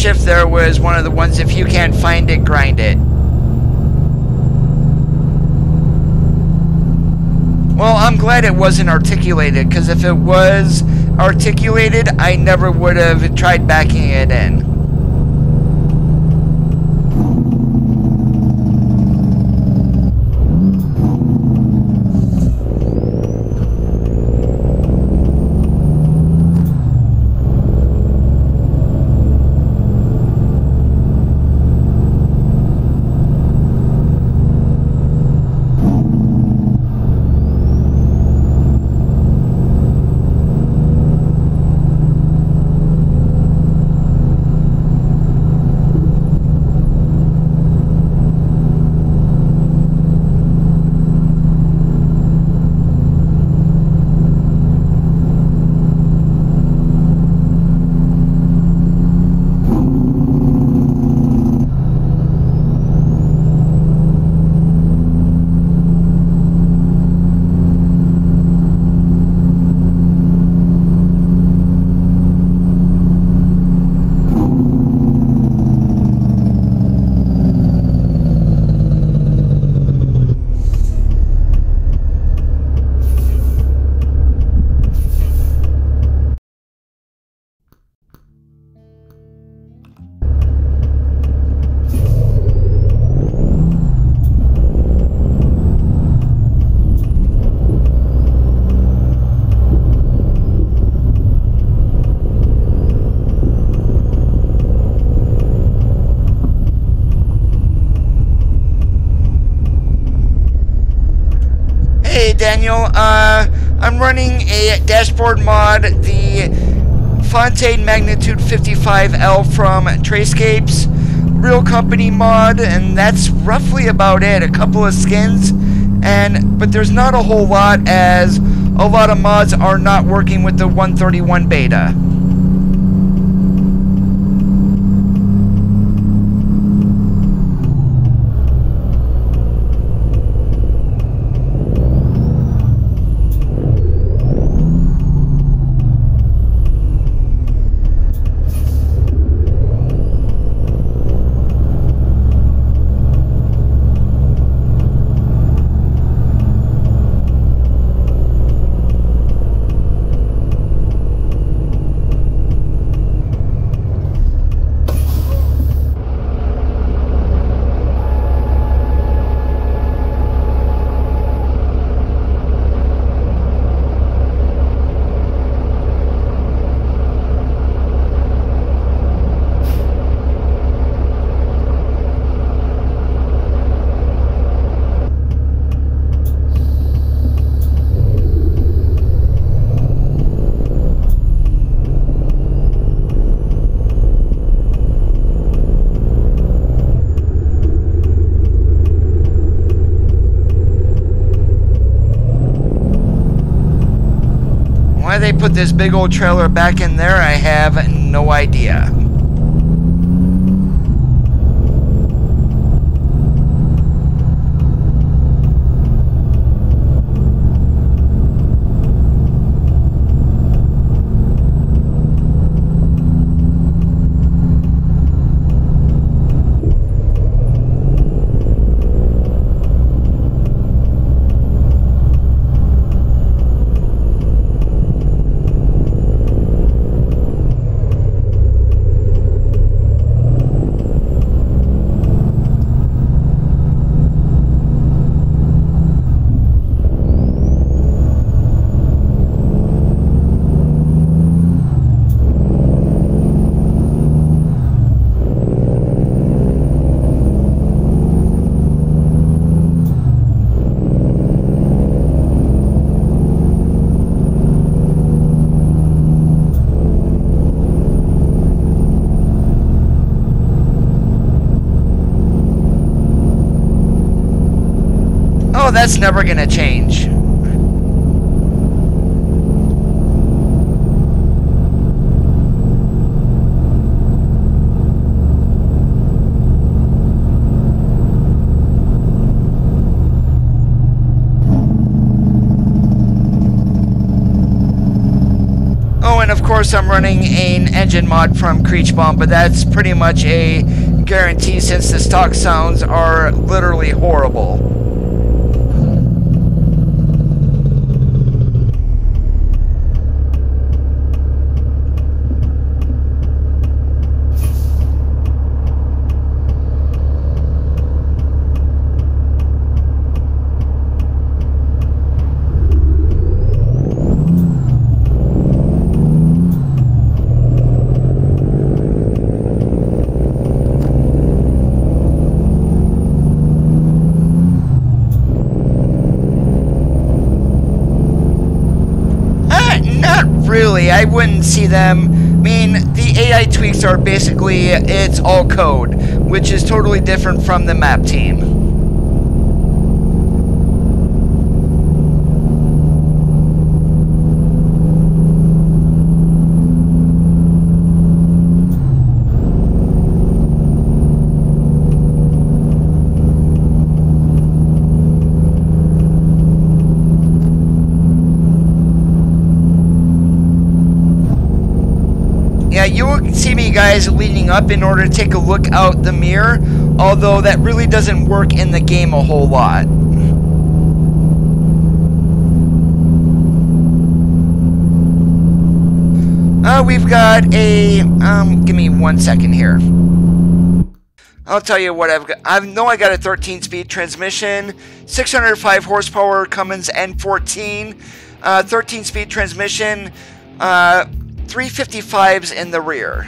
shift there was one of the ones, if you can't find it, grind it. Well, I'm glad it wasn't articulated, because if it was articulated, I never would have tried backing it in. Daniel, I'm running a dashboard mod, the Fontaine Magnitude 55L from Trayscapes, real company mod, and that's roughly about it. A couple of skins, but there's not a whole lot, as a lot of mods are not working with the 131 beta. Why they put this big old trailer back in there, I have no idea. Oh, that's never gonna change. course, I'm running an engine mod from Creechbomb, but that's pretty much a guarantee since the stock sounds are literally horrible. Really, I wouldn't see them. I mean, the AI tweaks are basically, it's all code, which is totally different from the map team. Yeah, you will see me, guys, leaning up in order to take a look out the mirror, although that really doesn't work in the game a whole lot. We've got a, give me 1 second here. I'll tell you what I've got. I know I got a 13-speed transmission, 605 horsepower Cummins N14, 13-speed transmission, 355s in the rear.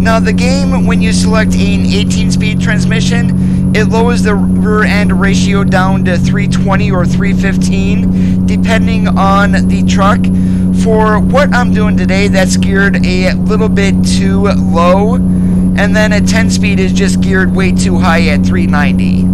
Now the game, when you select an 18-speed transmission, it lowers the rear end ratio down to 320 or 315, depending on the truck. For what I'm doing today, that's geared a little bit too low, and then a 10-speed is just geared way too high at 390.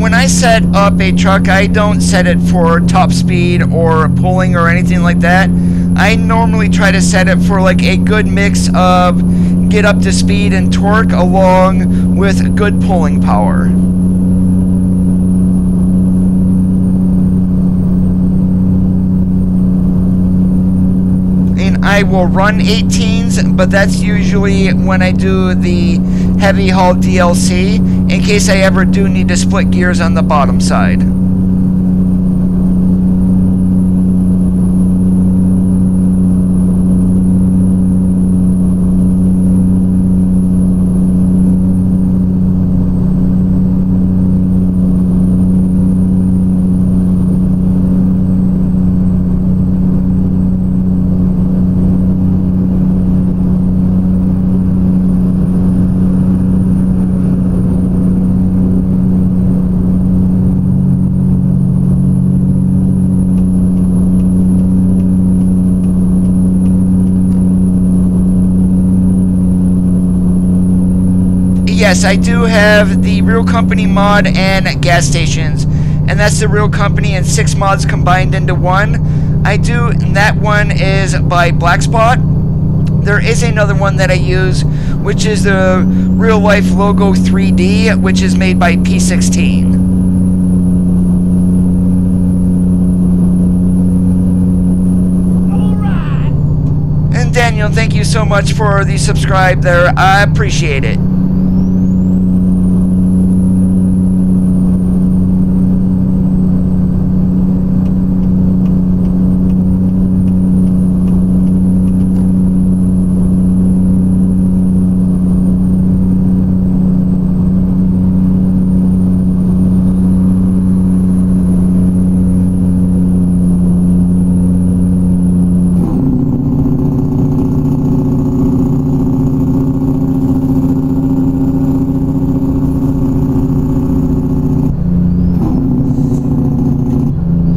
When I set up a truck, I don't set it for top speed or pulling or anything like that. I normally try to set it for like a good mix of get up to speed and torque along with good pulling power. And I will run 18s, but that's usually when I do the heavy haul DLC, in case I ever do need to split gears on the bottom side. Yes, I do have the Real Company mod and gas stations, and that's the Real Company and 6 mods combined into one. And that one is by Blackspot. There is another one that I use, which is the Real Life Logo 3D, which is made by P16. Daniel, thank you so much for the subscribe there. I appreciate it.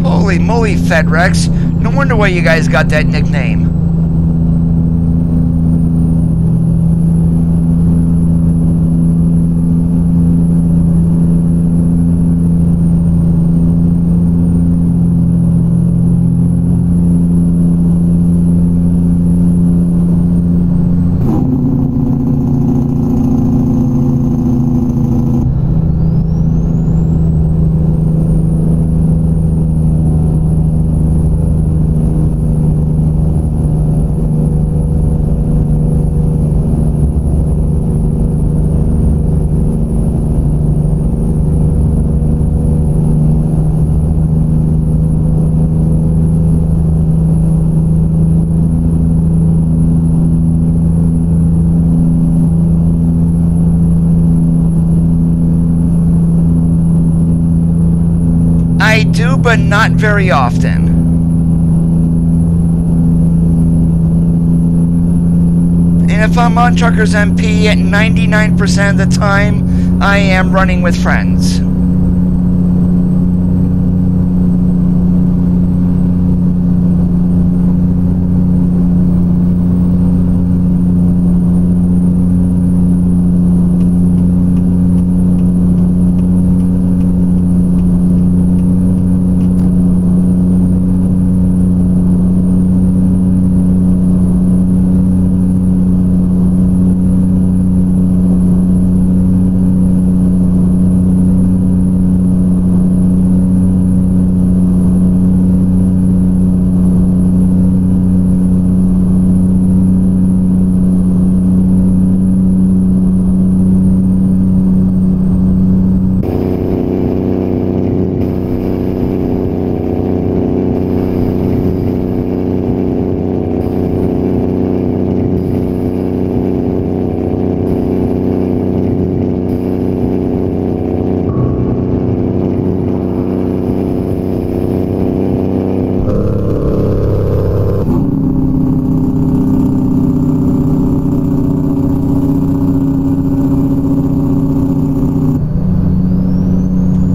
Holy moly, FedRex. No wonder why you guys got that nickname. I do, but not very often. And if I'm on Truckers MP, 99% of the time, I am running with friends.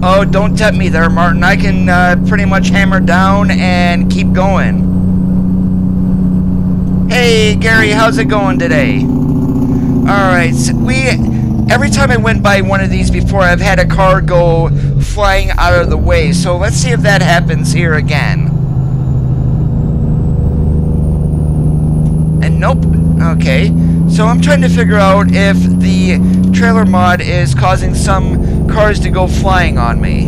Oh, don't tempt me there, Martin. I can pretty much hammer down and keep going. Hey, Gary, how's it going today? Alright, so every time I went by one of these before, I've had a car go flying out of the way. So let's see if that happens here again. And nope. Okay. So I'm trying to figure out if the trailer mod is causing some cars to go flying on me.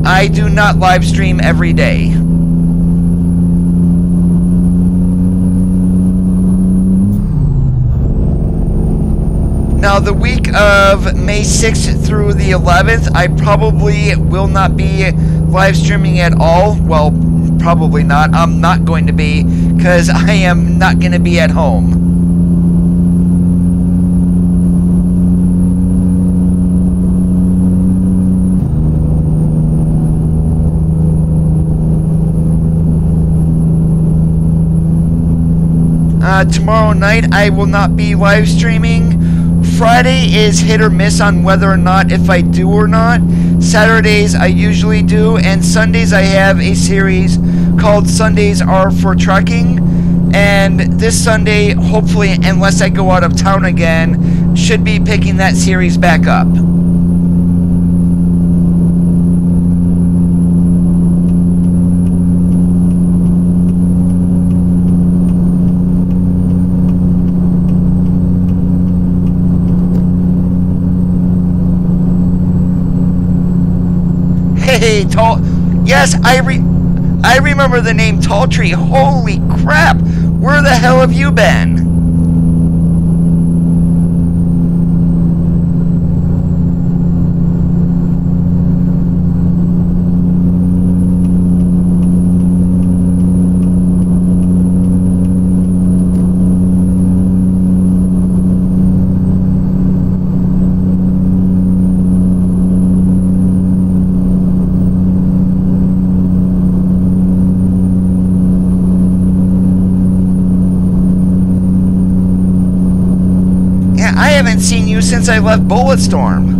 I do not live stream every day. Now, the week of May 6th through the 11th, I probably will not be live streaming at all. Well, probably not. I'm not going to be, because I am not going to be at home. Tomorrow night, I will not be live streaming. Friday is hit or miss on whether or not if I do or not. Saturdays I usually do, and Sundays I have a series called Sundays Are for Trucking. And this Sunday, hopefully, unless I go out of town again, should be picking that series back up. Hey, yes, I remember the name Tall Tree. Holy crap! Where the hell have you been? I haven't seen you since I left Bulletstorm.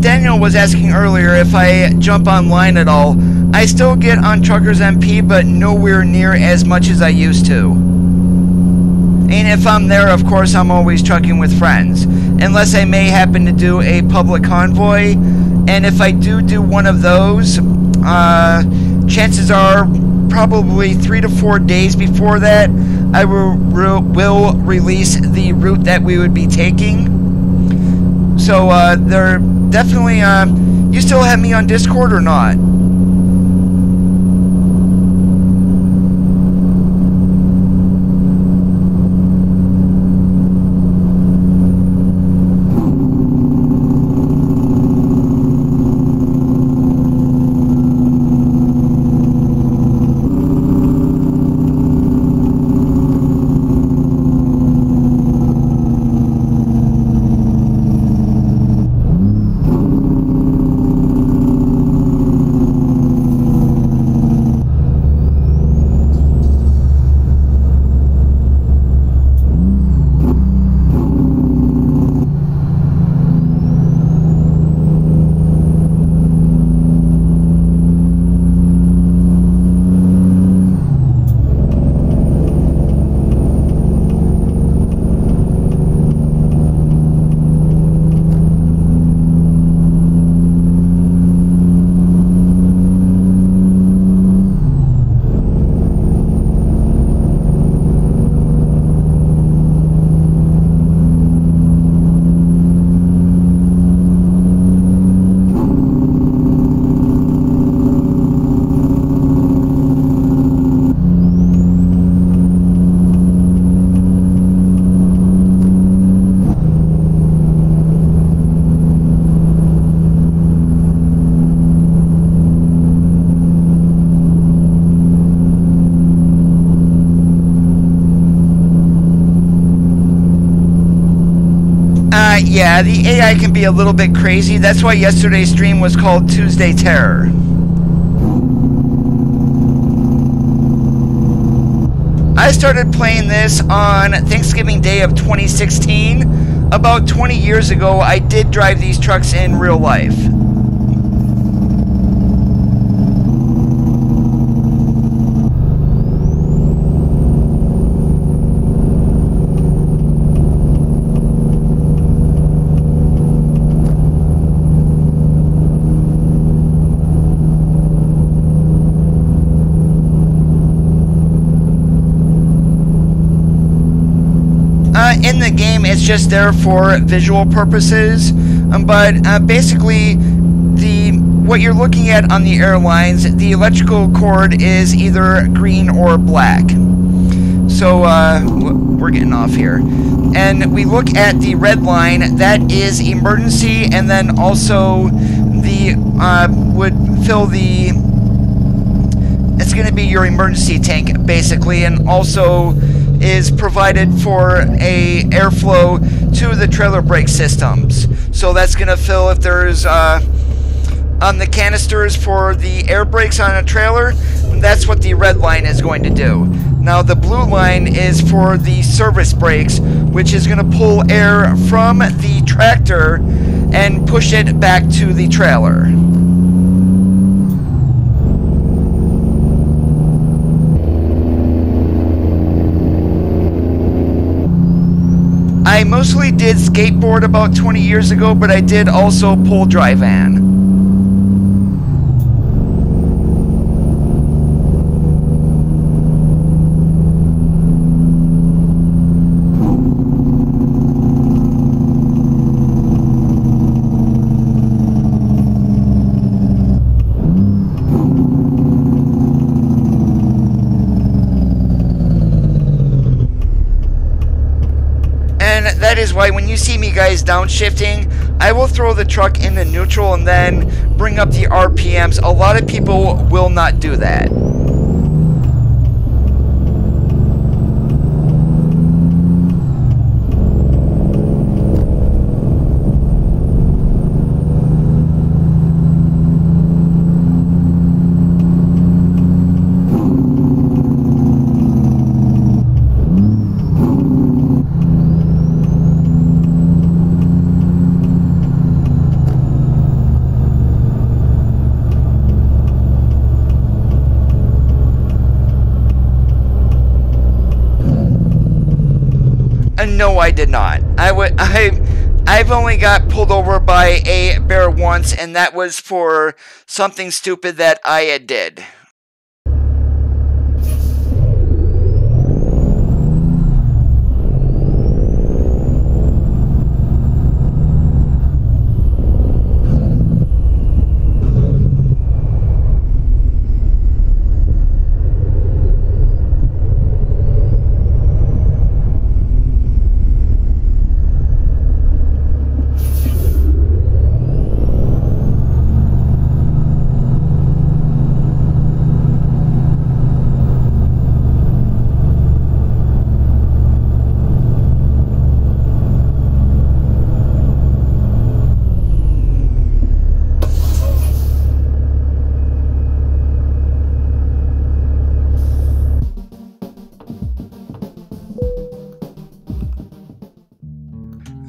Daniel was asking earlier if I jump online at all. I still get on Truckers MP, but nowhere near as much as I used to. And if I'm there, of course, I'm always trucking with friends. Unless I may happen to do a public convoy. And if I do one of those, chances are probably 3 to 4 days before that, I will release the route that we would be taking. So, they're definitely, you still have me on Discord or not? Yeah, the AI can be a little bit crazy. That's why yesterday's stream was called Tuesday Terror. I started playing this on Thanksgiving Day of 2016. About 20 years ago, I did drive these trucks in real life. In the game, it's just there for visual purposes, but basically, what you're looking at on the airlines, the electrical cord is either green or black. So we're getting off here, and we look at the red line. That is emergency, and then also the would fill the. It's going to be your emergency tank, basically, and also is provided for a airflow to the trailer brake systems. So that's going to fill if there's on the canisters for the air brakes on a trailer. That's what the red line is going to do. Now the blue line is for the service brakes, which is going to pull air from the tractor and push it back to the trailer. I mostly did skateboard about 20 years ago, but I did also pull dry van. That is why when you see me guys downshifting, I will throw the truck into neutral and then bring up the RPMs. A lot of people will not do that. No, I did not. I've only got pulled over by a bear once, and that was for something stupid that I did.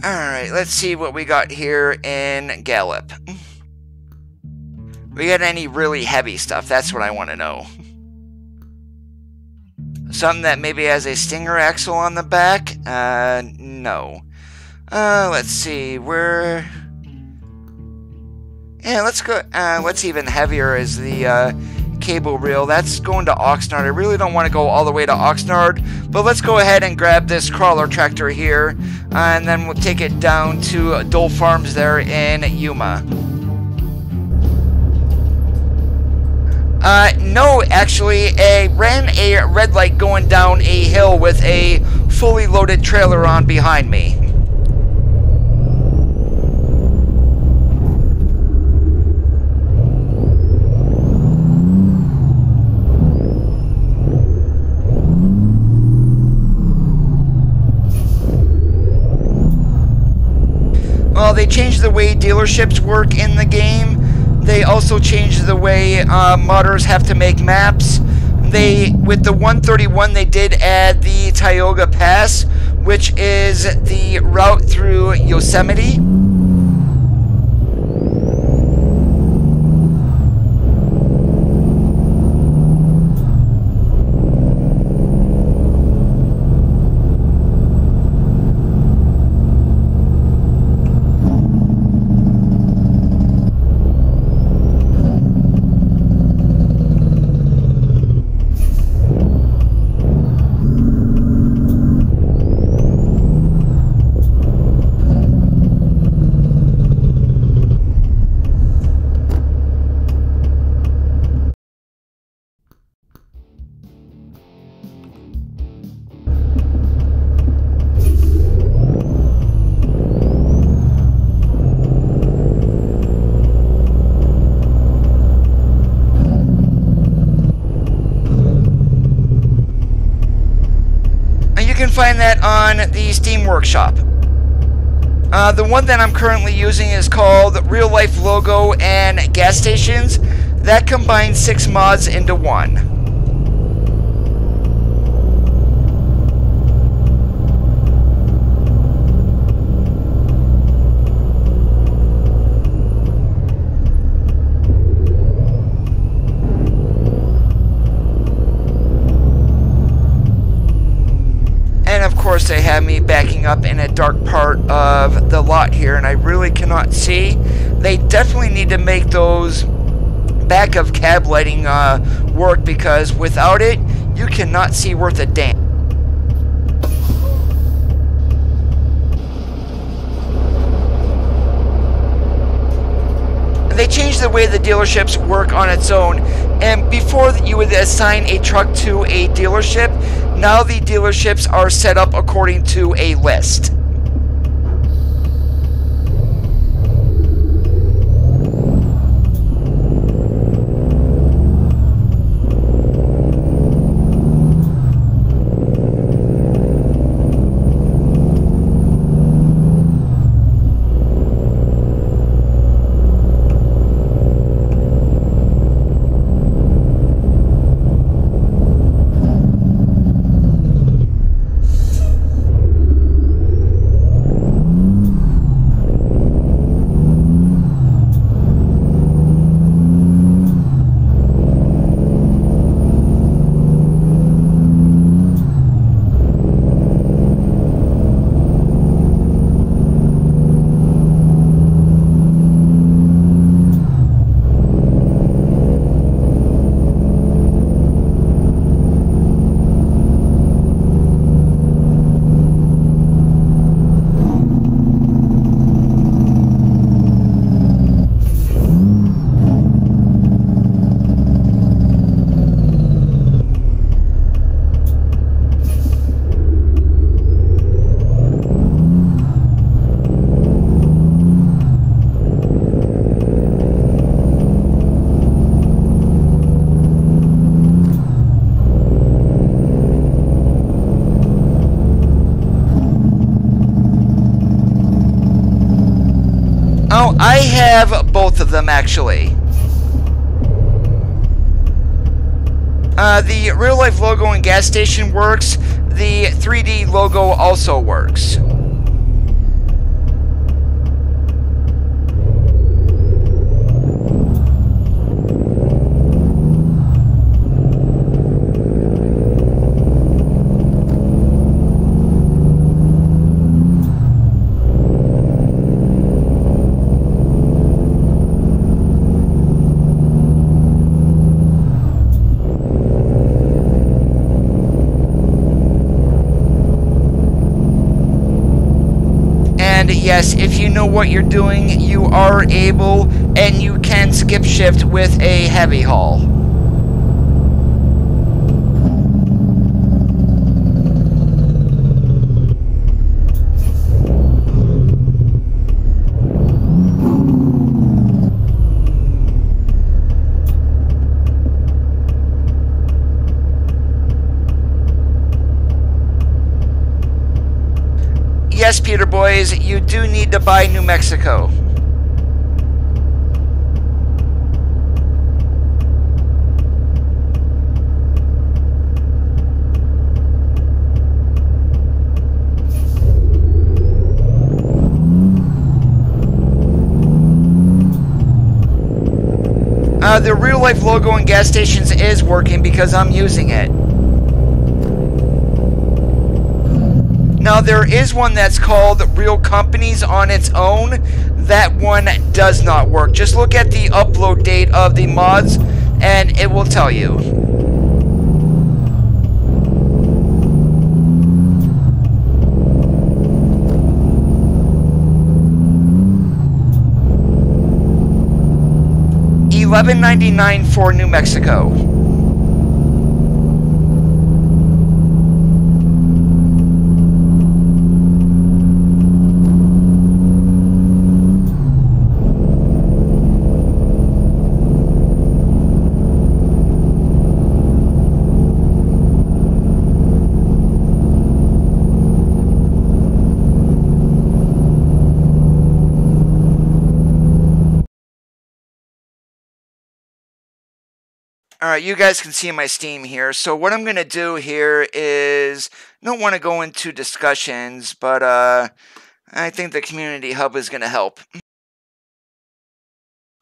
Alright, let's see what we got here in Gallup. We got any really heavy stuff? That's what I want to know. Something that maybe has a stinger axle on the back? No. Let's see, where... Yeah, let's go... what's even heavier is the cable reel. That's going to Oxnard. I really don't want to go all the way to Oxnard, but let's go ahead and grab this crawler tractor here, and then we'll take it down to Dole Farms there in Yuma. No, actually, I ran a red light going down a hill with a fully loaded trailer on behind me. Now, they changed the way dealerships work in the game. They also changed the way modders have to make maps. With the 131, they did add the Tioga Pass, which is the route through Yosemite. You can find that on the Steam Workshop. The one that I'm currently using is called Real Life Logo and Gas Stations. That combines 6 mods into one. Of course, they have me backing up in a dark part of the lot here, and I really cannot see. They definitely need to make those back of cab lighting work, because without it, you cannot see worth a damn. They changed the way the dealerships work on its own, and before you would assign a truck to a dealership, now the dealerships are set up according to a list. Oh, I have both of them, actually. The real life logo and gas station works. The 3D logo also works. Yes, if you know what you're doing, you are able and you can skip shift with a heavy haul. yes, Peter Boys, you do need to buy New Mexico. The real-life logo in gas stations is working because I'm using it. Now, there is one that's called Real Companies on its own. That one does not work. Just look at the upload date of the mods, and it will tell you. $11.99 for New Mexico. Alright, you guys can see my Steam here. So what I'm going to do here is, I don't want to go into discussions, but I think the community hub is going to help.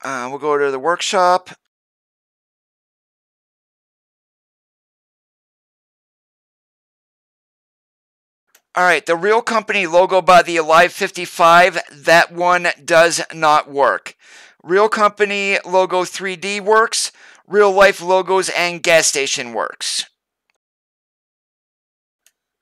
We'll go to the workshop. Alright, the Real Company logo by the Alive 55, that one does not work. Real Company logo 3D works. Real life logos and gas station works.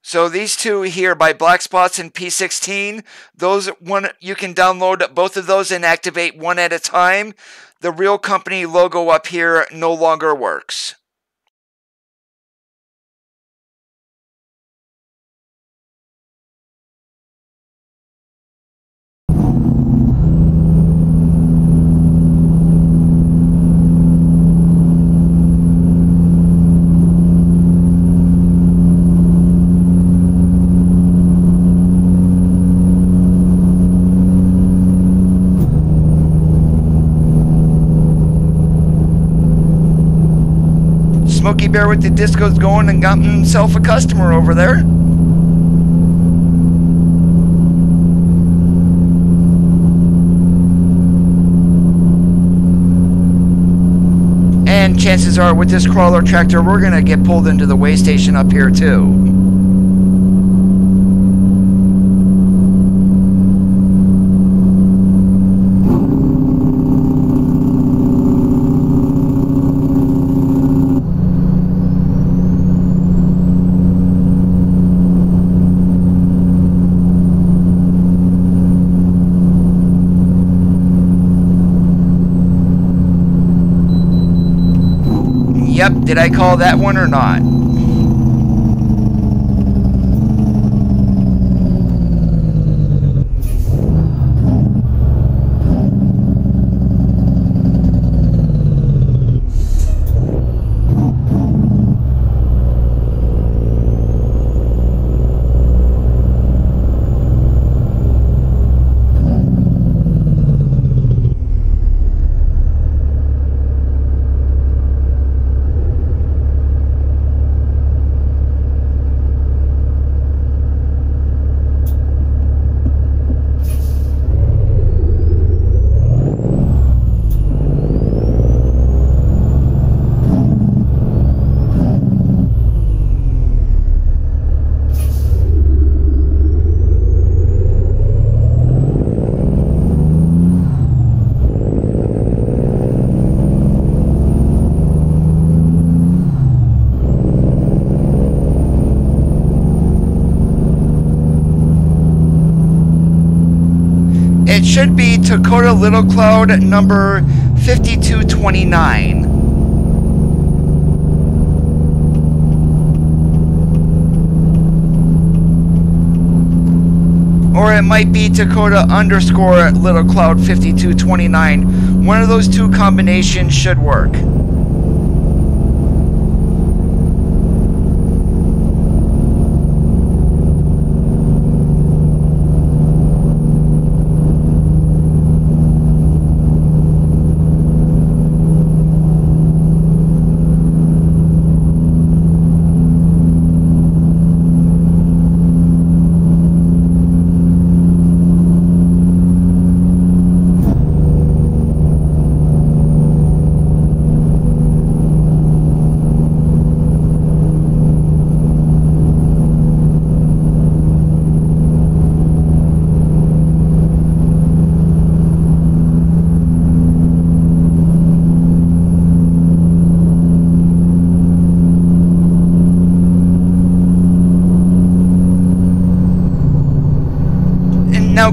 So these two here by Black Spots and P16, those one you can download both of those and activate one at a time. The Real Company logo up here no longer works. Smokey Bear with the discos going and got himself a customer over there. And chances are with this crawler tractor, we're going to get pulled into the way station up here too. Yep, did I call that one or not? It should be Dakota Little Cloud number 5229. Or it might be Dakota _ Little Cloud 5229. One of those two combinations should work.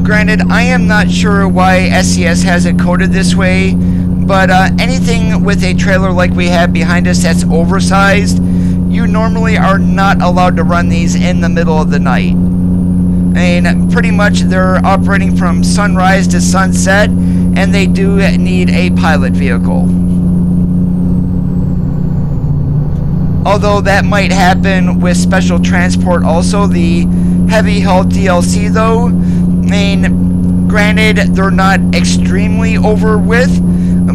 granted, I am not sure why SCS has it coded this way, but anything with a trailer like we have behind us that's oversized, you normally are not allowed to run these in the middle of the night. And pretty much they're operating from sunrise to sunset, and they do need a pilot vehicle. Although that might happen with special transport also. The heavy haul DLC though, granted they're not extremely over width,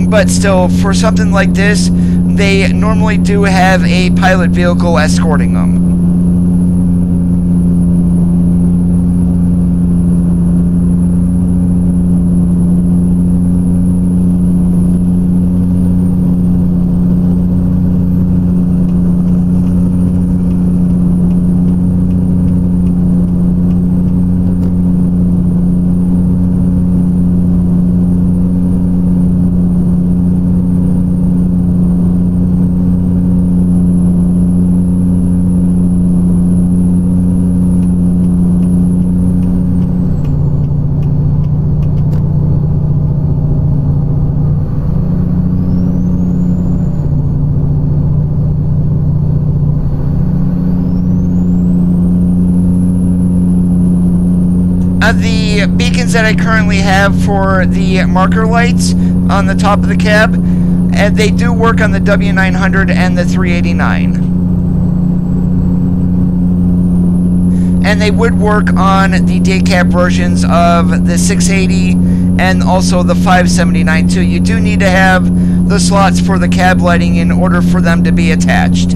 but still for something like this they normally do have a pilot vehicle escorting them. The beacons that I currently have for the marker lights on the top of the cab, and they do work on the W900 and the 389. And they would work on the day cab versions of the 680 and also the 579 too. You do need to have the slots for the cab lighting in order for them to be attached.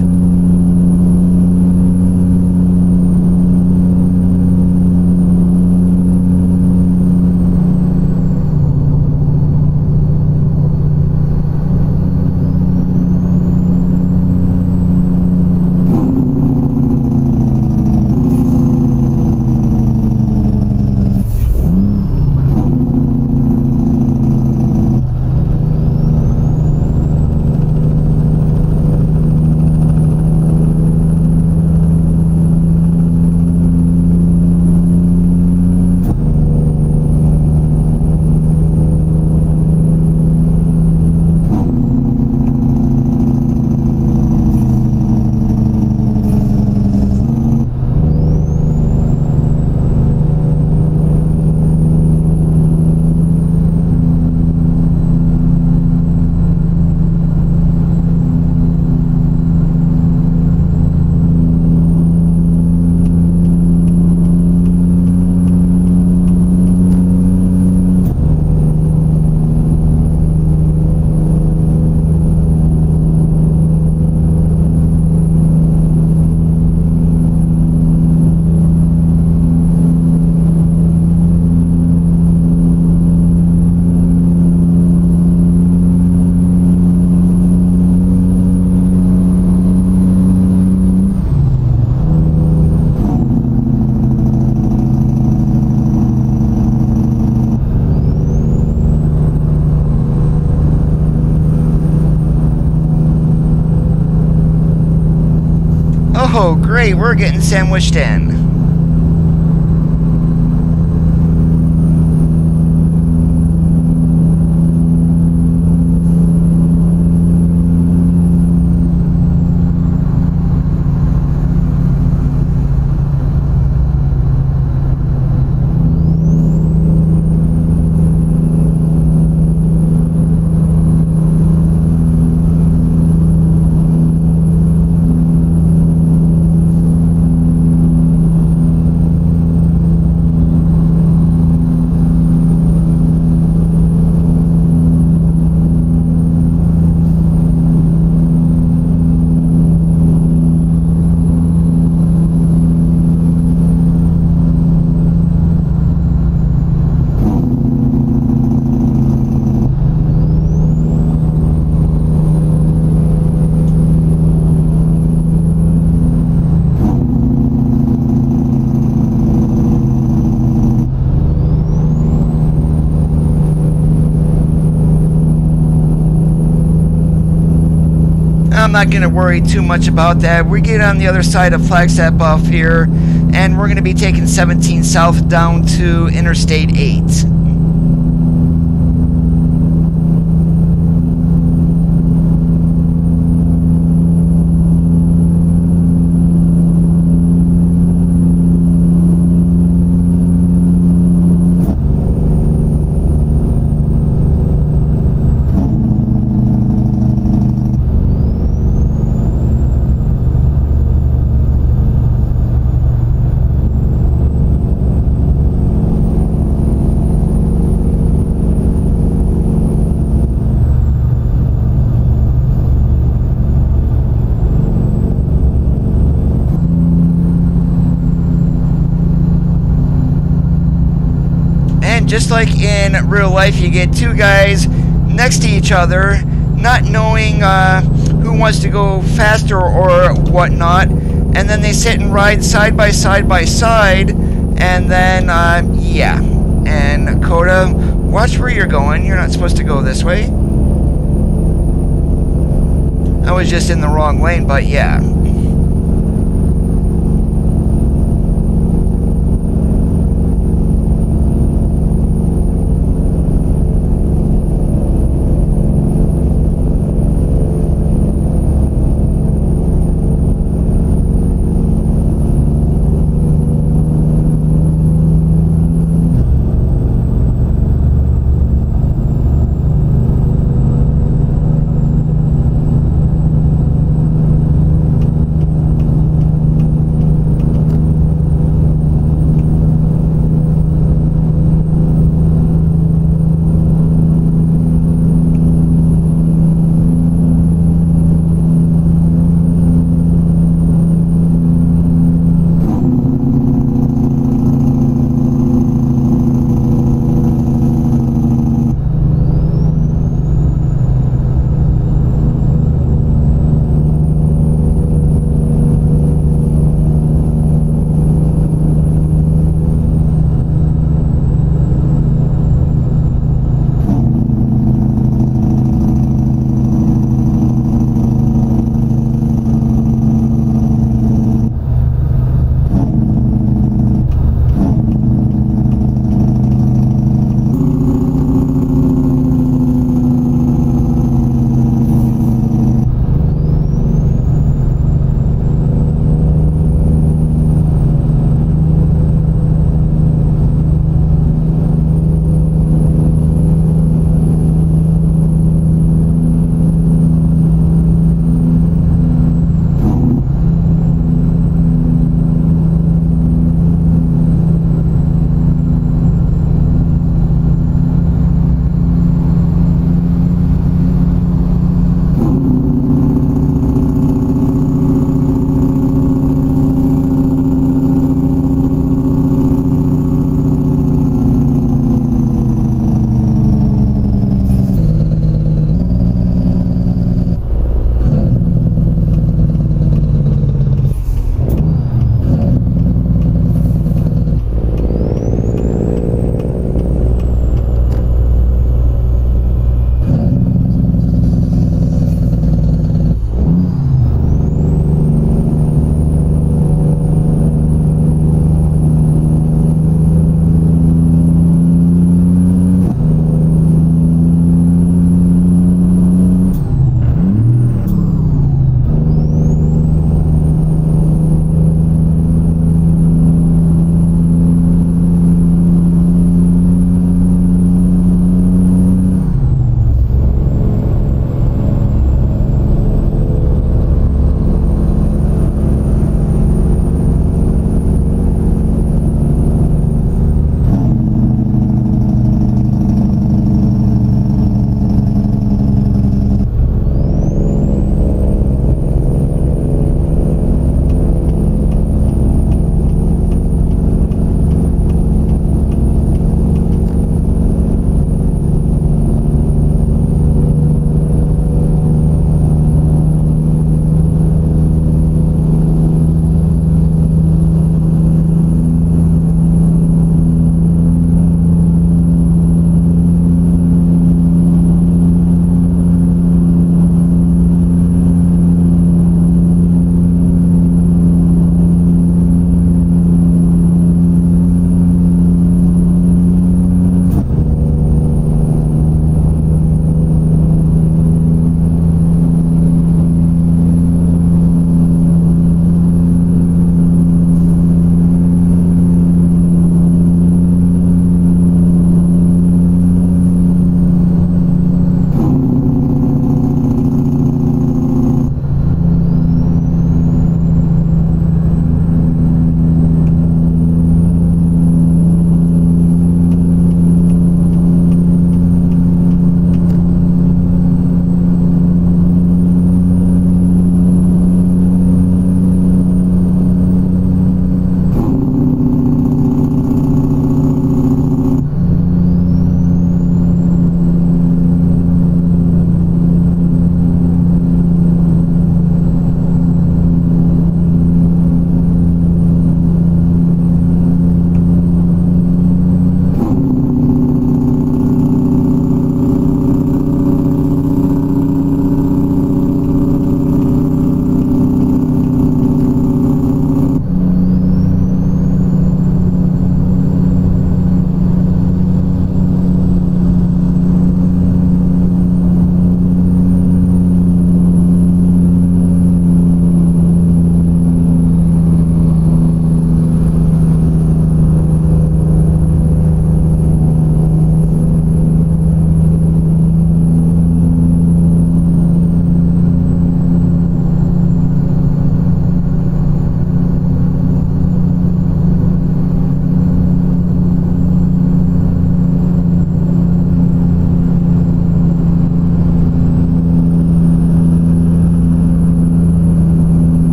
Oh, great, we're getting sandwiched in. not going to worry too much about that. We get on the other side of Flagstaff Buff here, and we're going to be taking 17 south down to Interstate 8. Just like in real life, you get two guys next to each other, not knowing who wants to go faster or whatnot, and then they sit and ride side by side by side, and then, yeah. And Coda, watch where you're going. You're not supposed to go this way. I was just in the wrong lane, but yeah.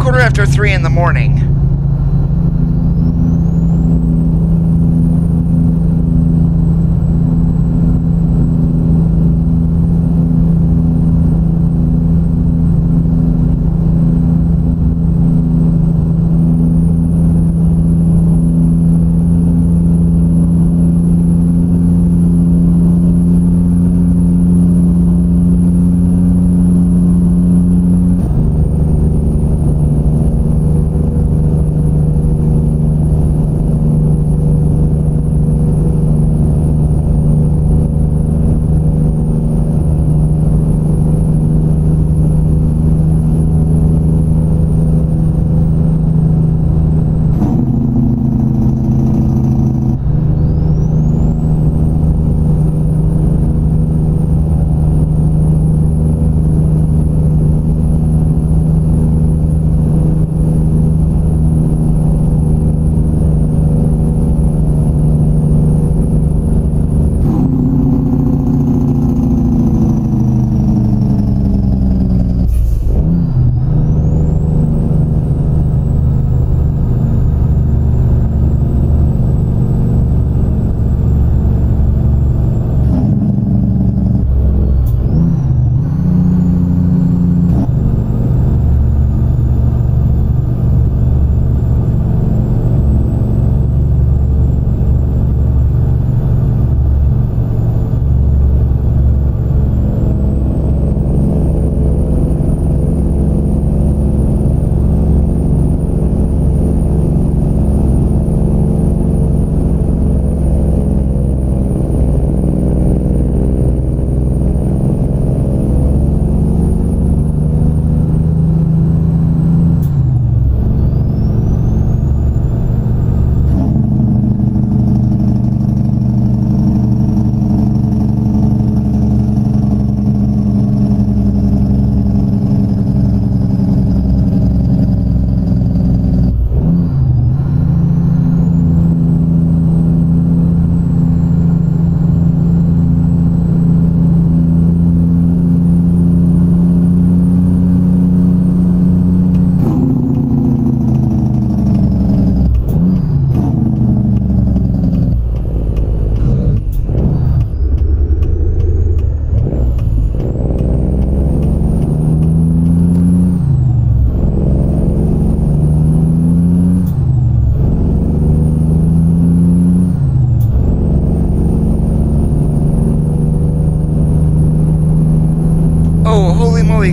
3:15 in the morning.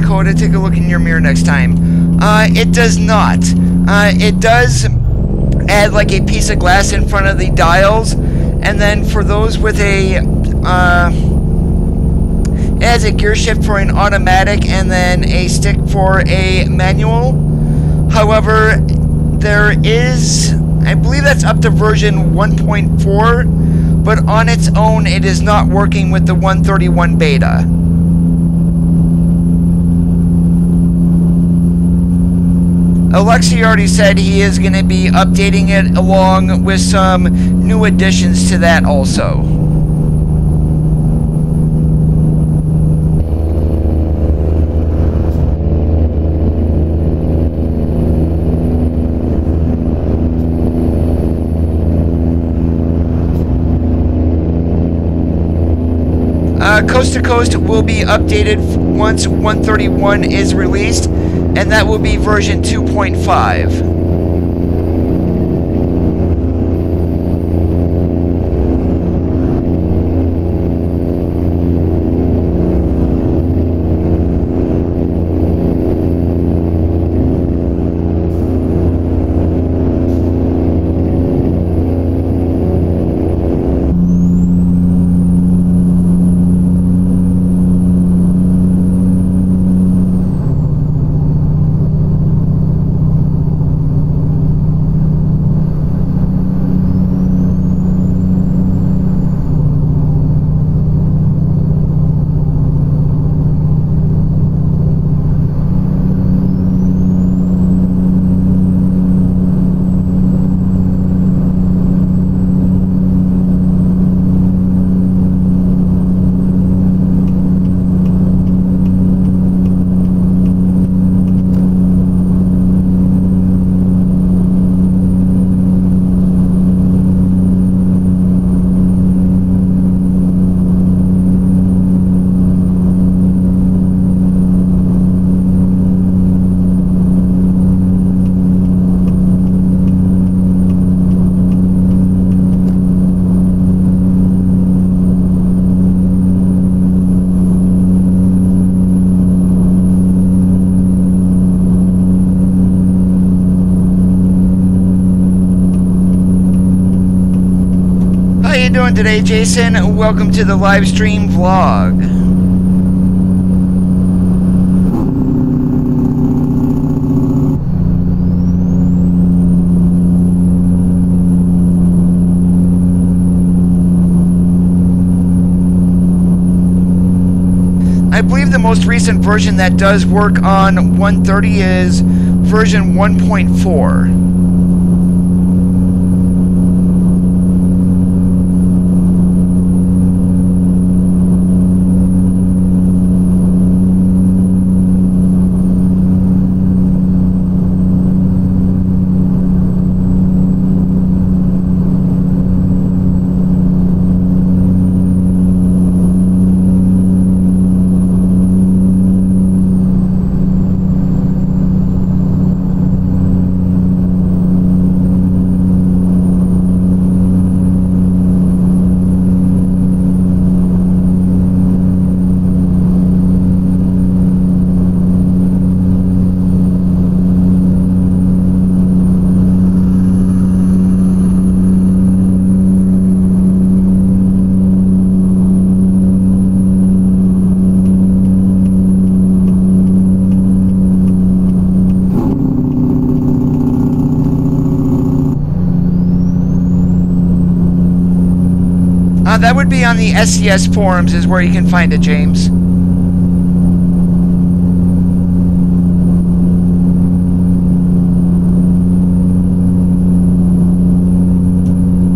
Code to take a look in your mirror next time. It does not. It does add like a piece of glass in front of the dials, and then for those with a it has a gear shift for an automatic and then a stick for a manual. However, there is, I believe that's up to version 1.4, but on its own it is not working with the 131 beta. Alexi already said he is going to be updating it along with some new additions to that also. Coast to Coast will be updated once 131 is released, and that will be version 2.5. doing today, Jason? Welcome to the live stream vlog. I believe the most recent version that does work on 130 is version 1.4. That would be on the SCS forums is where you can find it, James.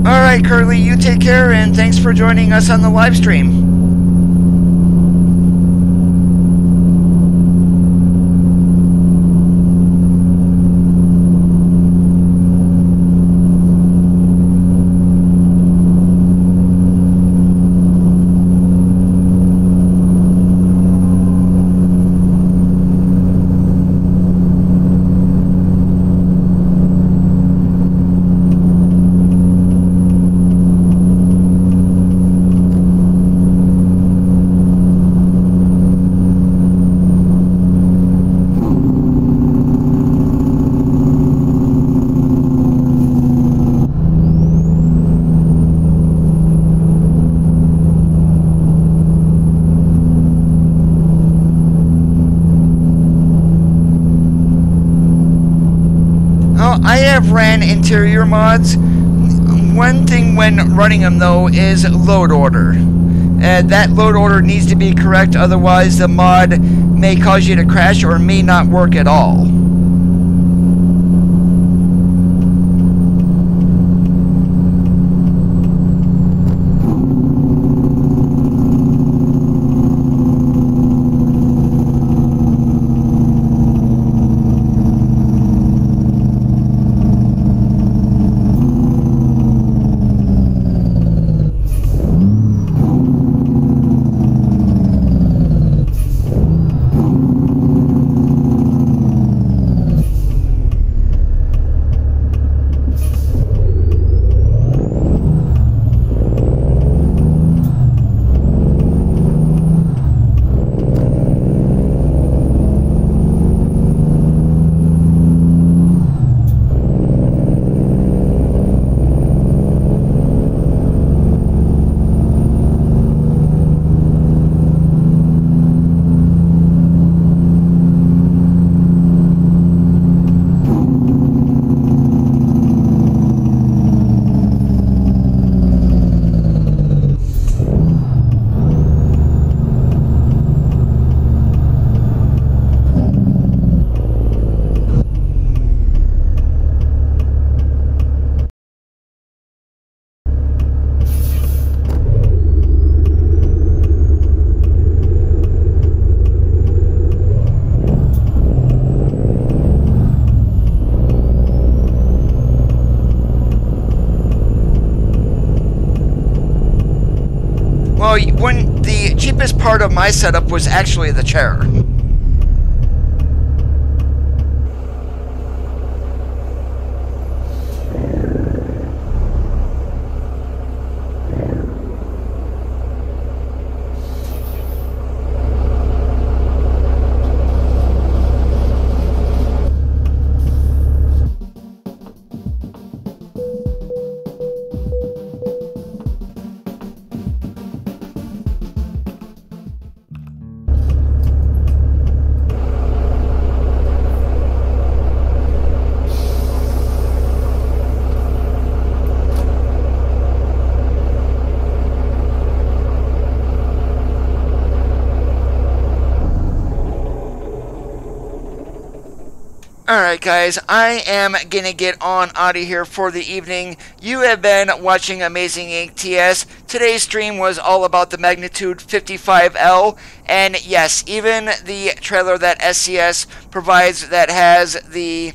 Alright, Curly, you take care, and thanks for joining us on the live stream. I have ran interior mods. One thing when running them, though, is load order. That load order needs to be correct, otherwise the mod may cause you to crash or may not work at all. When the cheapest part of my setup was actually the chair. Alright guys, I am gonna get on out of here for the evening. You have been watching Amazing Inc. TS. Today's stream was all about the Magnitude 55L, and yes, even the trailer that SCS provides that has the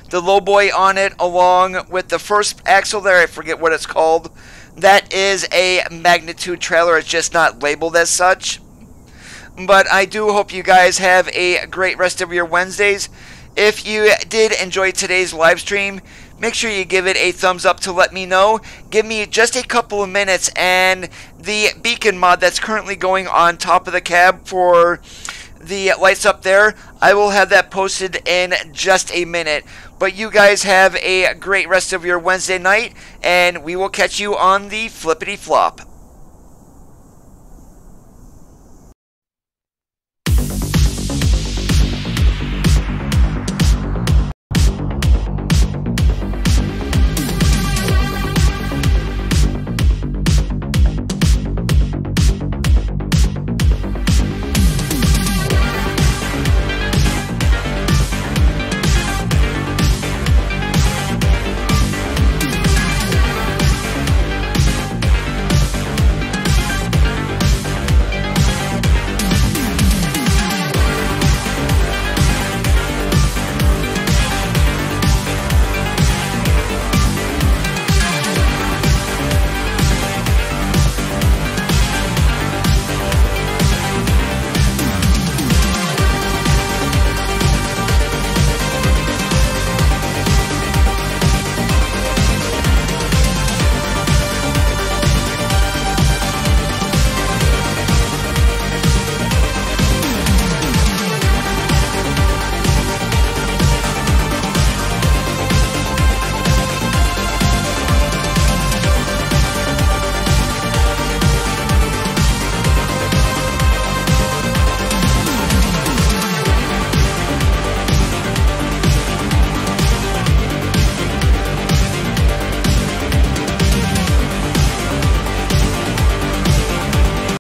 lowboy on it along with the first axle there, I forget what it's called. That is a Magnitude trailer, it's just not labeled as such. But I do hope you guys have a great rest of your Wednesdays. If you did enjoy today's live stream, make sure you give it a thumbs up to let me know. Give me just a couple of minutes, and the beacon mod that's currently going on top of the cab for the lights up there, I will have that posted in just a minute. But you guys have a great rest of your Wednesday night, and we will catch you on the flippity flop.